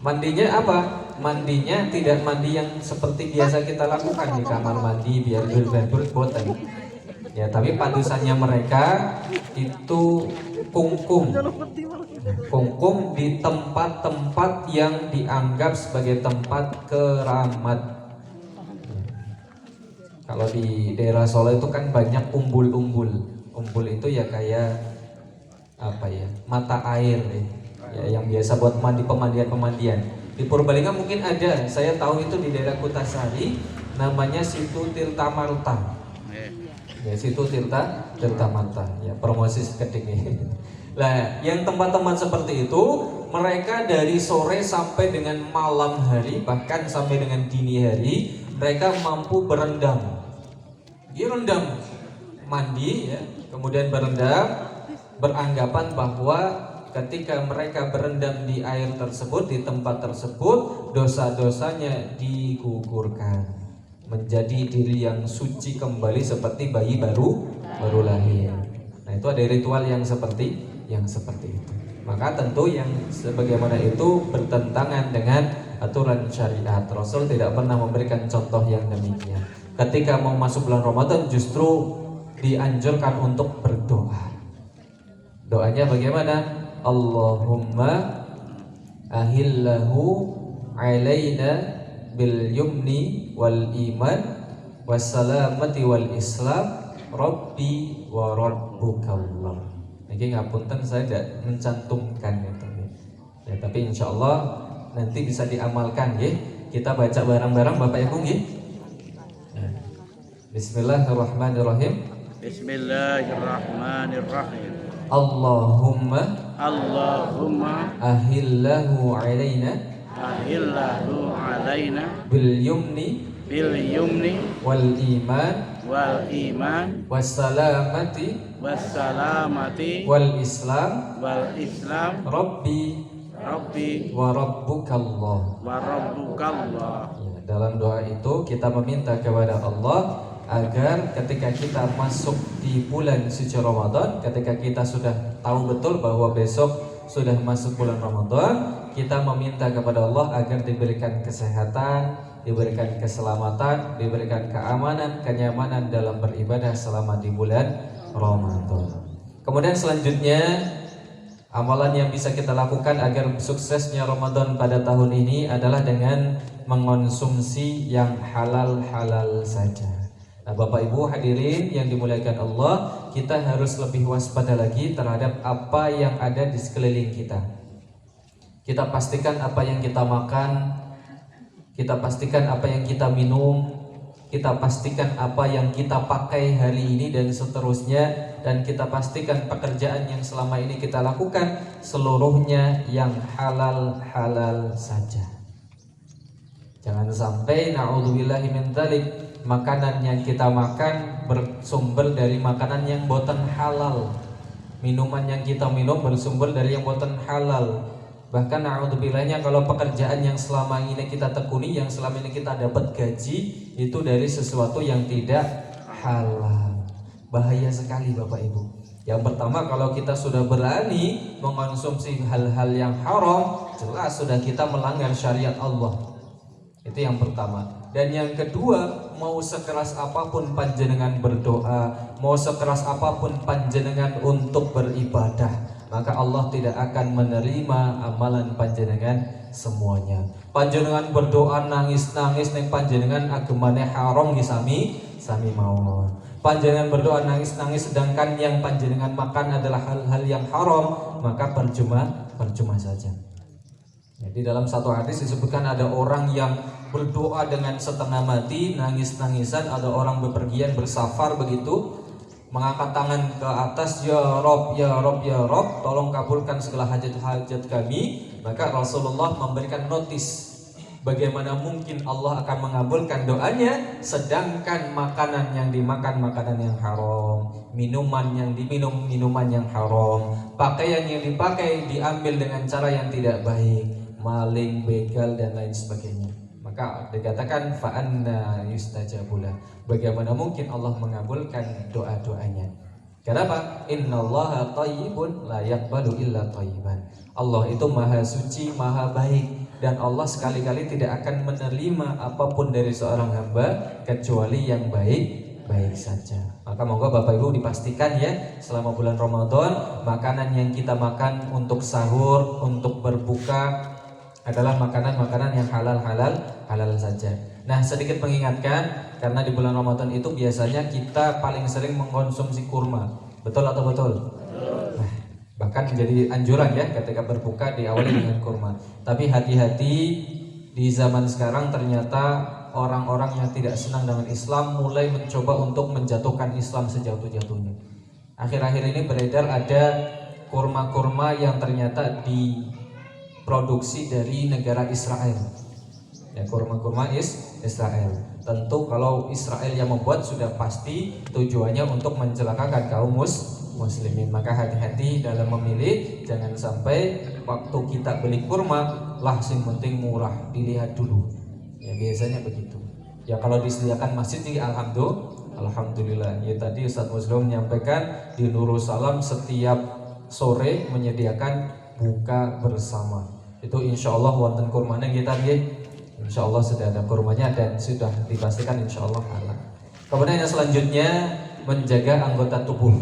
Mandinya apa? Mandinya tidak mandi yang seperti biasa kita lakukan di kamar mandi biar boten. Ya, tapi padusannya mereka itu kungkum di tempat-tempat yang dianggap sebagai tempat keramat. Kalau di daerah Solo itu kan banyak umbul-umbul. Umbul itu ya kayak apa ya? Mata air ya, yang biasa buat mandi, pemandian. Di Purbalingga mungkin ada. Saya tahu itu di daerah Kutasari namanya Situ Tirta Marta. Ya, Situ Tirta Marta. Ya, promosi seketik ini. Nah, yang tempat-tempat seperti itu mereka dari sore sampai dengan malam hari, bahkan sampai dengan dini hari, mereka mampu berendam. Dia rendam, mandi ya, kemudian berendam, beranggapan bahwa ketika mereka berendam di air tersebut, di tempat tersebut, dosa-dosanya digugurkan, menjadi diri yang suci kembali seperti bayi baru lahir. Nah, itu ada ritual yang seperti itu. Maka tentu yang sebagaimana itu bertentangan dengan aturan syariat. Rasul tidak pernah memberikan contoh yang demikian. Ketika mau masuk bulan Ramadan justru dianjurkan untuk berdoa. Doanya bagaimana? Allahumma ahillahu alaina bil yumni wal iman wassalamati wal islam rabbi wa rabbukallah. Ini ngapunten saya tidak mencantumkan itu. Ya, tapi insya Allah nanti bisa diamalkan ya. Kita baca bareng-bareng Bapak Ibu ya. Bismillahirrahmanirrahim.
Bismillahirrahmanirrahim.
Allahumma ahillahu alaina bil yumni wal iman wassalamati wal islam rabbi wa rabbukallah. Ya, dalam doa itu kita meminta kepada Allah agar ketika kita masuk di bulan suci Ramadan, ketika kita sudah tahu betul bahwa besok sudah masuk bulan Ramadan, kita meminta kepada Allah agar diberikan kesehatan, diberikan keselamatan, diberikan keamanan, kenyamanan dalam beribadah selama di bulan Ramadan. Kemudian selanjutnya, amalan yang bisa kita lakukan agar suksesnya Ramadan pada tahun ini adalah dengan mengonsumsi yang halal-halal saja. Nah, Bapak Ibu hadirin yang dimuliakan Allah, kita harus lebih waspada lagi terhadap apa yang ada di sekeliling kita. Kita pastikan apa yang kita makan, kita pastikan apa yang kita minum, kita pastikan apa yang kita pakai hari ini dan seterusnya, dan kita pastikan pekerjaan yang selama ini kita lakukan seluruhnya yang halal-halal saja. Jangan sampai na'udzubillahi min dzalik, makanan yang kita makan bersumber dari makanan yang boten halal, minuman yang kita minum bersumber dari yang boten halal. Bahkan na'udzubillahnya kalau pekerjaan yang selama ini kita tekuni, yang selama ini kita dapat gaji, itu dari sesuatu yang tidak halal. Bahaya sekali Bapak Ibu. Yang pertama, kalau kita sudah berani mengkonsumsi hal-hal yang haram, jelas sudah kita melanggar syariat Allah. Itu yang pertama. Dan yang kedua, mau sekeras apapun panjenengan berdoa, mau sekeras apapun panjenengan untuk beribadah, maka Allah tidak akan menerima amalan panjenengan semuanya. Panjenengan berdoa nangis-nangis ning panjenengan agemane haram nggih sami mawon. Panjenengan berdoa nangis-nangis sedangkan yang panjenengan makan adalah hal-hal yang haram, maka percuma saja. Jadi dalam satu hadis disebutkan ada orang yang berdoa dengan setengah mati, nangis-nangisan, ada orang bepergian bersafar begitu, mengangkat tangan ke atas, ya Rob, ya Rob, ya Rob, tolong kabulkan segala hajat-hajat kami. Maka Rasulullah memberikan notis, bagaimana mungkin Allah akan mengabulkan doanya sedangkan makanan yang dimakan makanan yang haram, minuman yang diminum minuman yang haram, pakaian yang dipakai diambil dengan cara yang tidak baik, maling, begal dan lain sebagainya. Maka dikatakan fa'anna yustajabulah, bagaimana mungkin Allah mengabulkan doa-doanya. Kenapa? Innallaha thayyibun la yaqbalu illa thayyiban. Allah itu maha suci, maha baik, dan Allah sekali-kali tidak akan menerima apapun dari seorang hamba kecuali yang baik saja. Maka moga Bapak Ibu dipastikan ya, selama bulan Ramadan makanan yang kita makan untuk sahur, untuk berbuka adalah makanan-makanan yang halal saja. Nah, sedikit mengingatkan, karena di bulan Ramadan itu biasanya kita paling sering mengkonsumsi kurma. Betul atau betul? Nah, bahkan menjadi anjuran ya ketika berbuka diawali dengan kurma. Tapi hati-hati, di zaman sekarang ternyata orang-orang yang tidak senang dengan Islam mulai mencoba untuk menjatuhkan Islam sejatuh-jatuhnya. Akhir-akhir ini beredar ada kurma-kurma yang ternyata diproduksi dari negara Israel. Ya, kurma-kurma Israel. Tentu kalau Israel yang membuat sudah pasti tujuannya untuk mencelakakan kaum muslimin. Maka hati-hati dalam memilih, jangan sampai waktu kita beli kurma lah sing penting murah, dilihat dulu. Ya biasanya begitu. Ya kalau disediakan masjid sih alhamdulillah. Ya tadi Ustaz Muslim menyampaikan di Nurul Salam setiap sore menyediakan buka bersama. Itu insya Allah wonten kurmanya kita nggih. Insya Allah sudah ada kurmanya dan sudah dipastikan insya Allah halal. Kemudian yang selanjutnya menjaga anggota tubuh.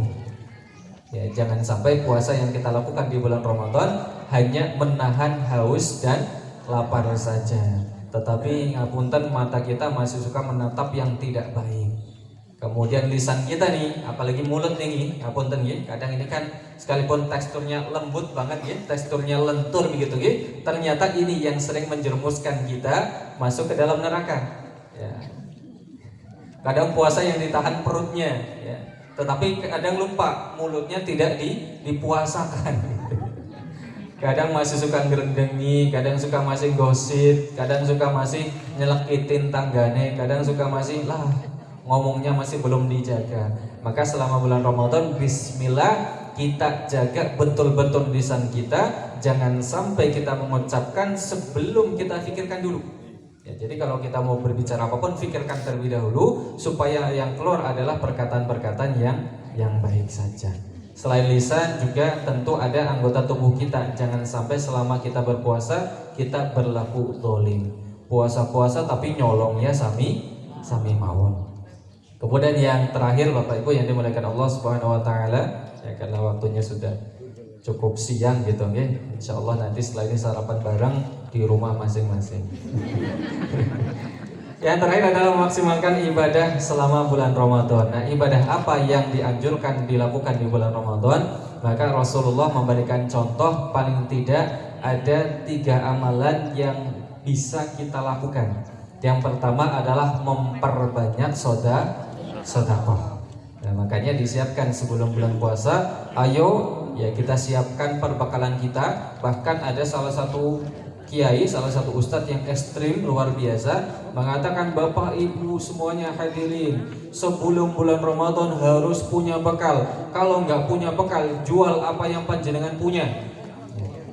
Ya, jangan sampai puasa yang kita lakukan di bulan Ramadan hanya menahan haus dan lapar saja, tetapi ngapunten mata kita masih suka menatap yang tidak baik. Kemudian lisan kita nih, apalagi mulut nih, ngapunten nggih, kadang ini kan sekalipun teksturnya lembut banget nggih, teksturnya lentur begitu nggih, ternyata ini yang sering menjerumuskan kita masuk ke dalam neraka. Ya. Kadang puasa yang ditahan perutnya, ya. Tetapi kadang lupa mulutnya tidak dipuasakan. Kadang masih suka ngerendengi, kadang suka masih gosip, kadang suka masih nyelekitin tanggane, kadang suka masih ngomongnya masih belum dijaga. Maka selama bulan Ramadan, bismillah, kita jaga betul-betul lisan kita. Jangan sampai kita mengucapkan sebelum kita pikirkan dulu. Ya, jadi kalau kita mau berbicara apapun, pikirkan terlebih dahulu supaya yang keluar adalah perkataan-perkataan yang baik saja. Selain lisan juga tentu ada anggota tubuh kita. Jangan sampai selama kita berpuasa kita berlaku zalim. Puasa-puasa tapi nyolongnya sami mawon. Kemudian yang terakhir Bapak Ibu yang dimuliakan Allah Subhanahu wa taala, ya karena waktunya sudah cukup siang gitu nggih. Insyaallah nanti setelah ini sarapan bareng di rumah masing-masing. Yang terakhir adalah memaksimalkan ibadah selama bulan Ramadan. Nah, ibadah apa yang dianjurkan dilakukan di bulan Ramadan? Maka Rasulullah memberikan contoh paling tidak ada 3 amalan yang bisa kita lakukan. Yang pertama adalah memperbanyak sedekah. Nah, makanya disiapkan sebelum bulan puasa, ayo ya kita siapkan perbekalan kita. Bahkan ada salah satu kiai, salah satu ustadz yang ekstrim luar biasa mengatakan, Bapak Ibu semuanya hadirin, sebelum bulan Ramadan harus punya bekal. Kalau nggak punya bekal, jual apa yang panjenengan punya.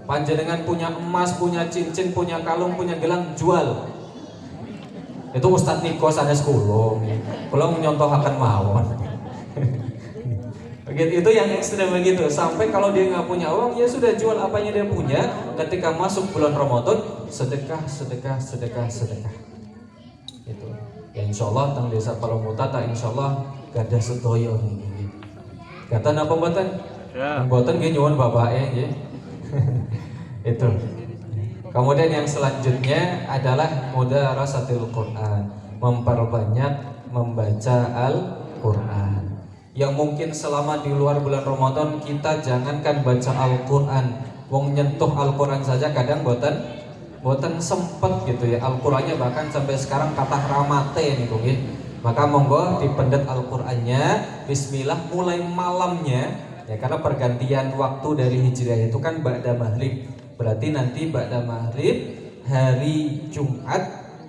Panjenengan punya emas, punya cincin, punya kalung, punya gelang, jual. Itu Ustadz Niko sanes kula. Kula nyontohaken mawon. Begitu, itu yang ekstrem begitu. Sampai kalau dia nggak punya uang, ya sudah jual apanya dia punya. Ketika masuk bulan Ramadan, sedekah, sedekah, sedekah, sedekah. Itu. Ya insya Allah tang desa Palomutata insya Allah gadah sedoyo nih. Kata apa buatan?
Ya.
Buatan dia nyuwun bapaknya, ya. Itu. Kemudian yang selanjutnya adalah mudarasatil Quran, memperbanyak membaca Al-Quran. Yang mungkin selama di luar bulan Ramadan kita jangankan baca Al-Quran, wong nyentuh Al-Quran saja kadang boten sempet gitu ya. Al-Qurannya bahkan sampai sekarang kata ramate nih kok ya. Maka monggo dipendet Al-Qurannya, bismillah mulai malamnya ya, karena pergantian waktu dari Hijriah itu kan ba'da maghrib. Berarti nanti ba'da maghrib hari Jumat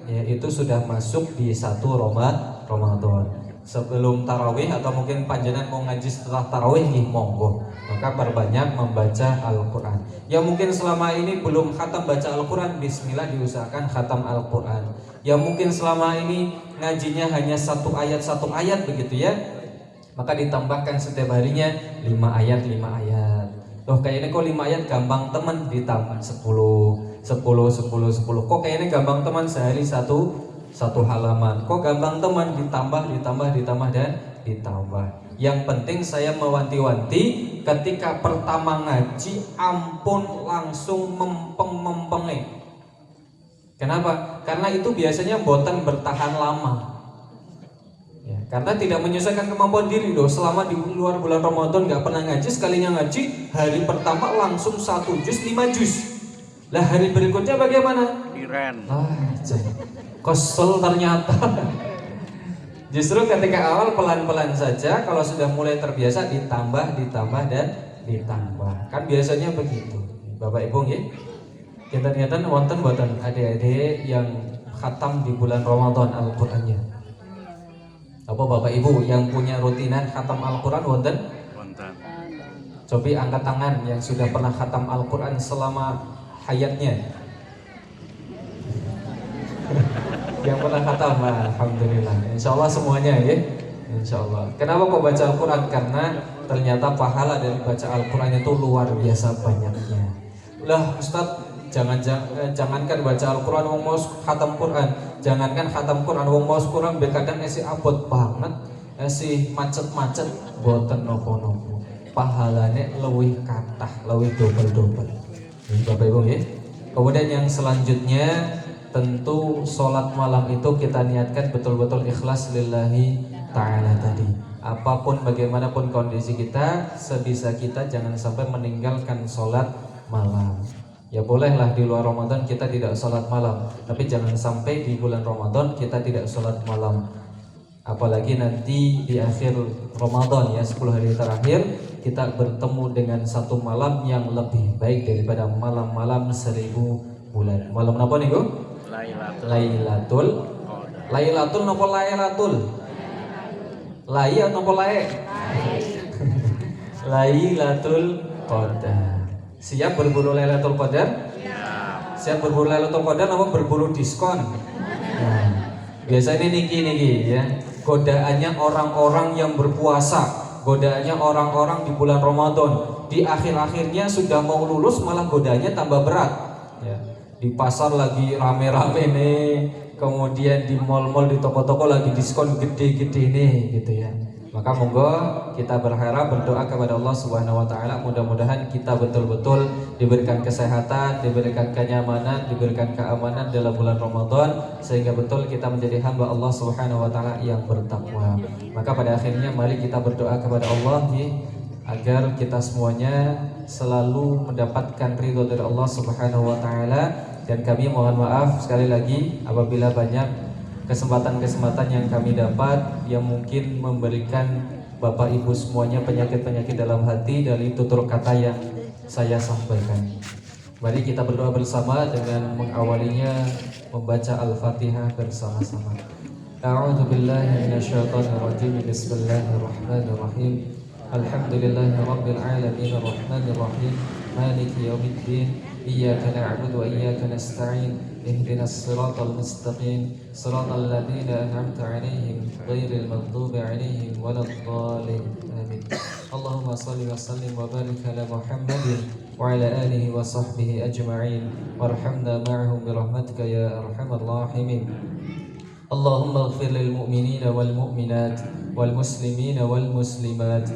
ya, itu sudah masuk di 1 Ramadan. Sebelum tarawih atau mungkin panjenengan mau ngaji setelah tarawih nih monggo, maka perbanyak membaca Al-Quran. Yang mungkin selama ini belum khatam baca Al-Quran, bismillah diusahakan khatam Al-Quran. Yang mungkin selama ini ngajinya hanya satu ayat begitu ya, maka ditambahkan setiap harinya 5 ayat. Loh kayaknya kok 5 ayat gampang teman, ditambah 10. Kok kayaknya gampang teman, sehari satu halaman. Kok gampang teman, ditambah dan ditambah. Yang penting saya mewanti-wanti, ketika pertama ngaji ampun langsung mempeng. Kenapa? Karena itu biasanya boten bertahan lama ya, karena tidak menyesuaikan kemampuan diri loh. Selama di luar bulan Ramadan nggak pernah ngaji, sekalinya ngaji hari pertama langsung 1 juz 5 juz. Lah hari berikutnya bagaimana?
Iren.
Kesel ternyata. Justru ketika awal pelan-pelan saja, kalau sudah mulai terbiasa ditambah dan ditambah. Kan biasanya begitu. Bapak Ibu nggih. Kinten-kinten wonten boten adik-adik yang khatam di bulan Ramadan Al-Qur'annya. Apa Bapak Ibu yang punya rutinan khatam Al-Qur'an wonten?
Wonten.
Cobi angkat tangan yang sudah pernah khatam Al-Qur'an selama hayatnya. Yang pernah khatam, alhamdulillah. Insya Allah semuanya ya. Insya Allah. Kenapa kok baca Al-Quran? Karena ternyata pahala dari baca Al-Quran itu luar biasa banyaknya. Lah Ustadz, jangankan baca Al-Quran wong mau khatam Quran, jangankan khatam Quran wong mau Quran kadang esi abot banget, esi macet-macet boten nopo-nopo. Pahalanya lebih kathah, lebih double. Bapak Ibu ya. Kemudian yang selanjutnya tentu sholat malam itu kita niatkan betul-betul ikhlas lillahi ta'ala tadi. Apapun bagaimanapun kondisi kita, sebisa kita jangan sampai meninggalkan sholat malam. Ya bolehlah di luar Ramadan kita tidak sholat malam, tapi jangan sampai di bulan Ramadan kita tidak sholat malam. Apalagi nanti di akhir Ramadan ya, 10 hari terakhir kita bertemu dengan satu malam yang lebih baik daripada malam-malam 1000 bulan. Malam apa nih Bu? Lailatul nopo Lailatul? Lai atau nopo Lai? Lailatul Qadar. Siap berburu Lailatul Qadar? Siap berburu Lailatul Qadar apa berburu diskon? Nah, biasanya niki ya. Godaannya orang-orang yang berpuasa, godaannya orang-orang di bulan Ramadan. Di akhir-akhirnya sudah mau lulus malah godaannya tambah berat. Ya. Di pasar lagi rame-rame nih, kemudian di mal-mal, di toko-toko lagi diskon gede-gede nih gitu ya. Maka monggo kita berharap, berdoa kepada Allah Subhanahu wa taala, mudah-mudahan kita betul-betul diberikan kesehatan, diberikan kenyamanan, diberikan keamanan dalam bulan Ramadan, sehingga betul kita menjadi hamba Allah Subhanahu wa taala yang bertakwa. Maka pada akhirnya mari kita berdoa kepada Allah agar kita semuanya selalu mendapatkan ridho dari Allah Subhanahu wa taala. Dan kami mohon maaf sekali lagi apabila banyak kesempatan-kesempatan yang kami dapat yang mungkin memberikan Bapak Ibu semuanya penyakit-penyakit dalam hati dari tutur kata yang saya sampaikan. Mari kita berdoa bersama dengan mengawalinya membaca Al-Fatihah bersama-sama. A'udzu billahi minasyaitonir rajim. Bismillahirrahmanirrahim. Alhamdulillahirabbil alamin arrahmanir rahim maliki yaumiddin iyyaka na'budu wa iyyaka nasta'in ihdinas siratal mustaqim siratal ladzina an'amta 'alaihim ghairil maghdubi 'alaihim waladdallin amin. Allahumma salli wa sallim wa barik ala Muhammadin wa ala alihi wa sahbihi ajma'in warhamna ma'ahum birahmatika ya arhamar rahimin. Allahumma ighfir lil mu'minina wal mu'minat wal muslimina wal muslimat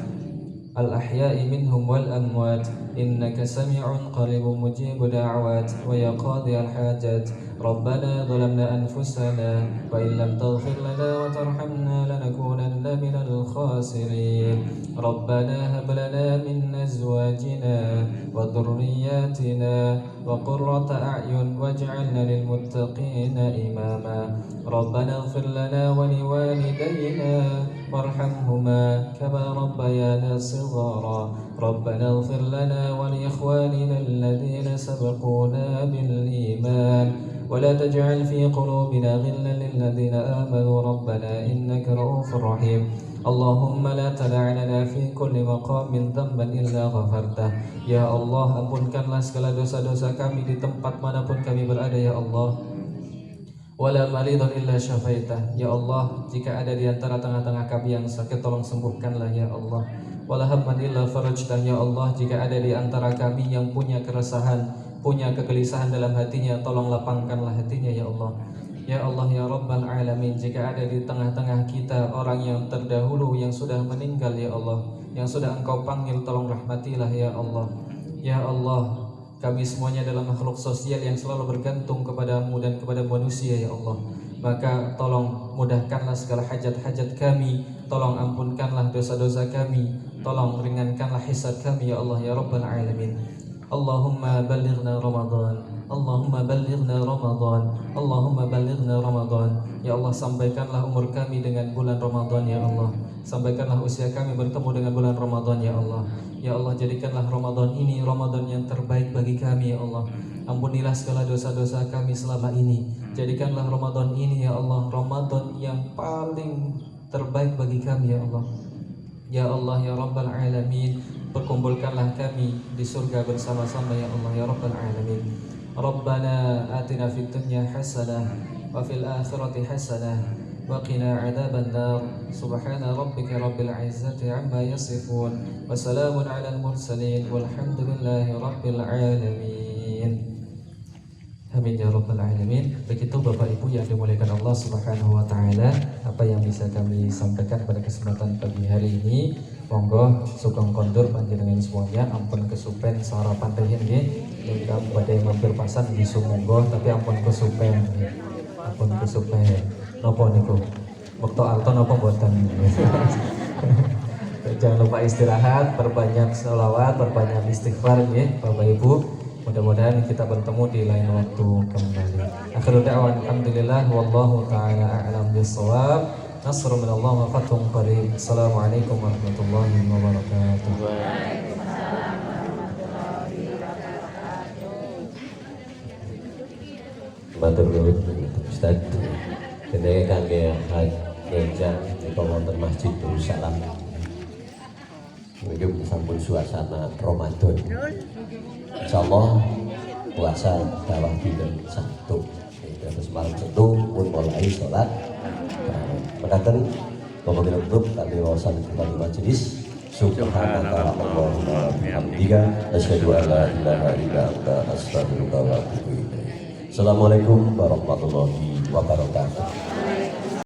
الأحياء منهم والأموات إنك سميع قريب مجيب دعوات ويا قاضي الحاجات ربنا ظلمنا أنفسنا وإن لم تغفر لنا وترحمنا لنكونن من الخاسرين ربنا هب لنا من أزواجنا وذرياتنا وقرة أعين واجعلنا للمتقين إماما ربنا اغفر لنا ولوالدينا وارحمهما كما ربيانا صغارا ربنا اغفر لنا ولإخواننا الذين سبقونا بالإيمان ولا تجعل في قلوبنا غلا للذين آمنوا ربنا إنك رؤوف رحيم اللهم لا تدع لنا في كل مقام ذنبا إلا غفرته Ya Allah, ampunkanlah segala dosa-dosa kami di tempat manapun kami berada ya Allah. Wala maridun illa syafaitah. Ya Allah, jika ada di antara tengah-tengah kami yang sakit, tolong sembuhkanlah ya Allah. Wala hamman illa farajtah. Ya Allah, jika ada di antara kami yang punya keresahan, punya kegelisahan dalam hatinya, tolong lapangkanlah hatinya ya Allah. Ya Allah ya Rabbal Alamin, jika ada di tengah-tengah kita orang yang terdahulu yang sudah meninggal ya Allah, yang sudah Engkau panggil, tolong rahmatilah ya Allah. Ya Allah, kami semuanya adalah makhluk sosial yang selalu bergantung kepadamu dan kepada manusia ya Allah. Maka tolong mudahkanlah segala hajat-hajat kami, tolong ampunkanlah dosa-dosa kami, tolong ringankanlah hisab kami ya Allah ya Rabbal Alamin. Allahumma balighna Ramadan, Allahumma balighna Ramadan, Allahumma balighna Ramadan. Ya Allah, sampaikanlah umur kami dengan bulan Ramadan ya Allah. Sampaikanlah usia kami bertemu dengan bulan Ramadan ya Allah. Ya Allah, jadikanlah Ramadan ini Ramadan yang terbaik bagi kami ya Allah. Ampunilah segala dosa-dosa kami selama ini. Jadikanlah Ramadan ini ya Allah Ramadan yang paling terbaik bagi kami ya Allah. Ya Allah ya Rabbal Alamin, perkumpulkanlah kami di surga bersama-sama ya Allah ya Rabbal Alamin. Rabbana atina fid dunya hasanah wa fil akhirati hasanah wa qina adzaban nar. Subhana rabbika rabbil izzati amma yasifun wa salamun alal mursalin walhamdulillahi rabbil alamin. Amin ya Rabbal Alamin. Begitu Bapak Ibu yang dimuliakan Allah Subhanahu wa Ta'ala, apa yang bisa kami sampaikan pada kesempatan pagi hari ini. Monggo sugeng kondur panjenengan semuanya, ampun kesupen sarapan teh nggih. Ingkang badhe mampir pasar di sumangga, tapi ampun kesupen. Ampun kesupen. Napa niku? Wektu alton napa mboten? Jangan lupa istirahat, perbanyak sholawat, perbanyak istighfar nggih Bapak Ibu. Mudah-mudahan kita bertemu di lain waktu kembali. Akhirul da'wan alhamdulillah wallahu ta'ala a'lam bis-shawab. Nasrun minallah wa fathun qarib. Assalamualaikum warahmatullahi wabarakatuh.
Matur nuwun Ustaz. Dene kangge ngejak nika wonten Masjid Darussalam. Mungkin sampun suasana Ramadan. Insyaallah puasa dakwah dinten Sabtu. Terus malam Sabtu pun mulai salat. Mekaten Bapak Direktur kami wawasan kita di majelis. Subhanaka Allahumma bihamdika asyhadu an la ilaha illa anta astaghfiruka wa atubu ilaik. Assalamualaikum warahmatullahi wabarakatuh.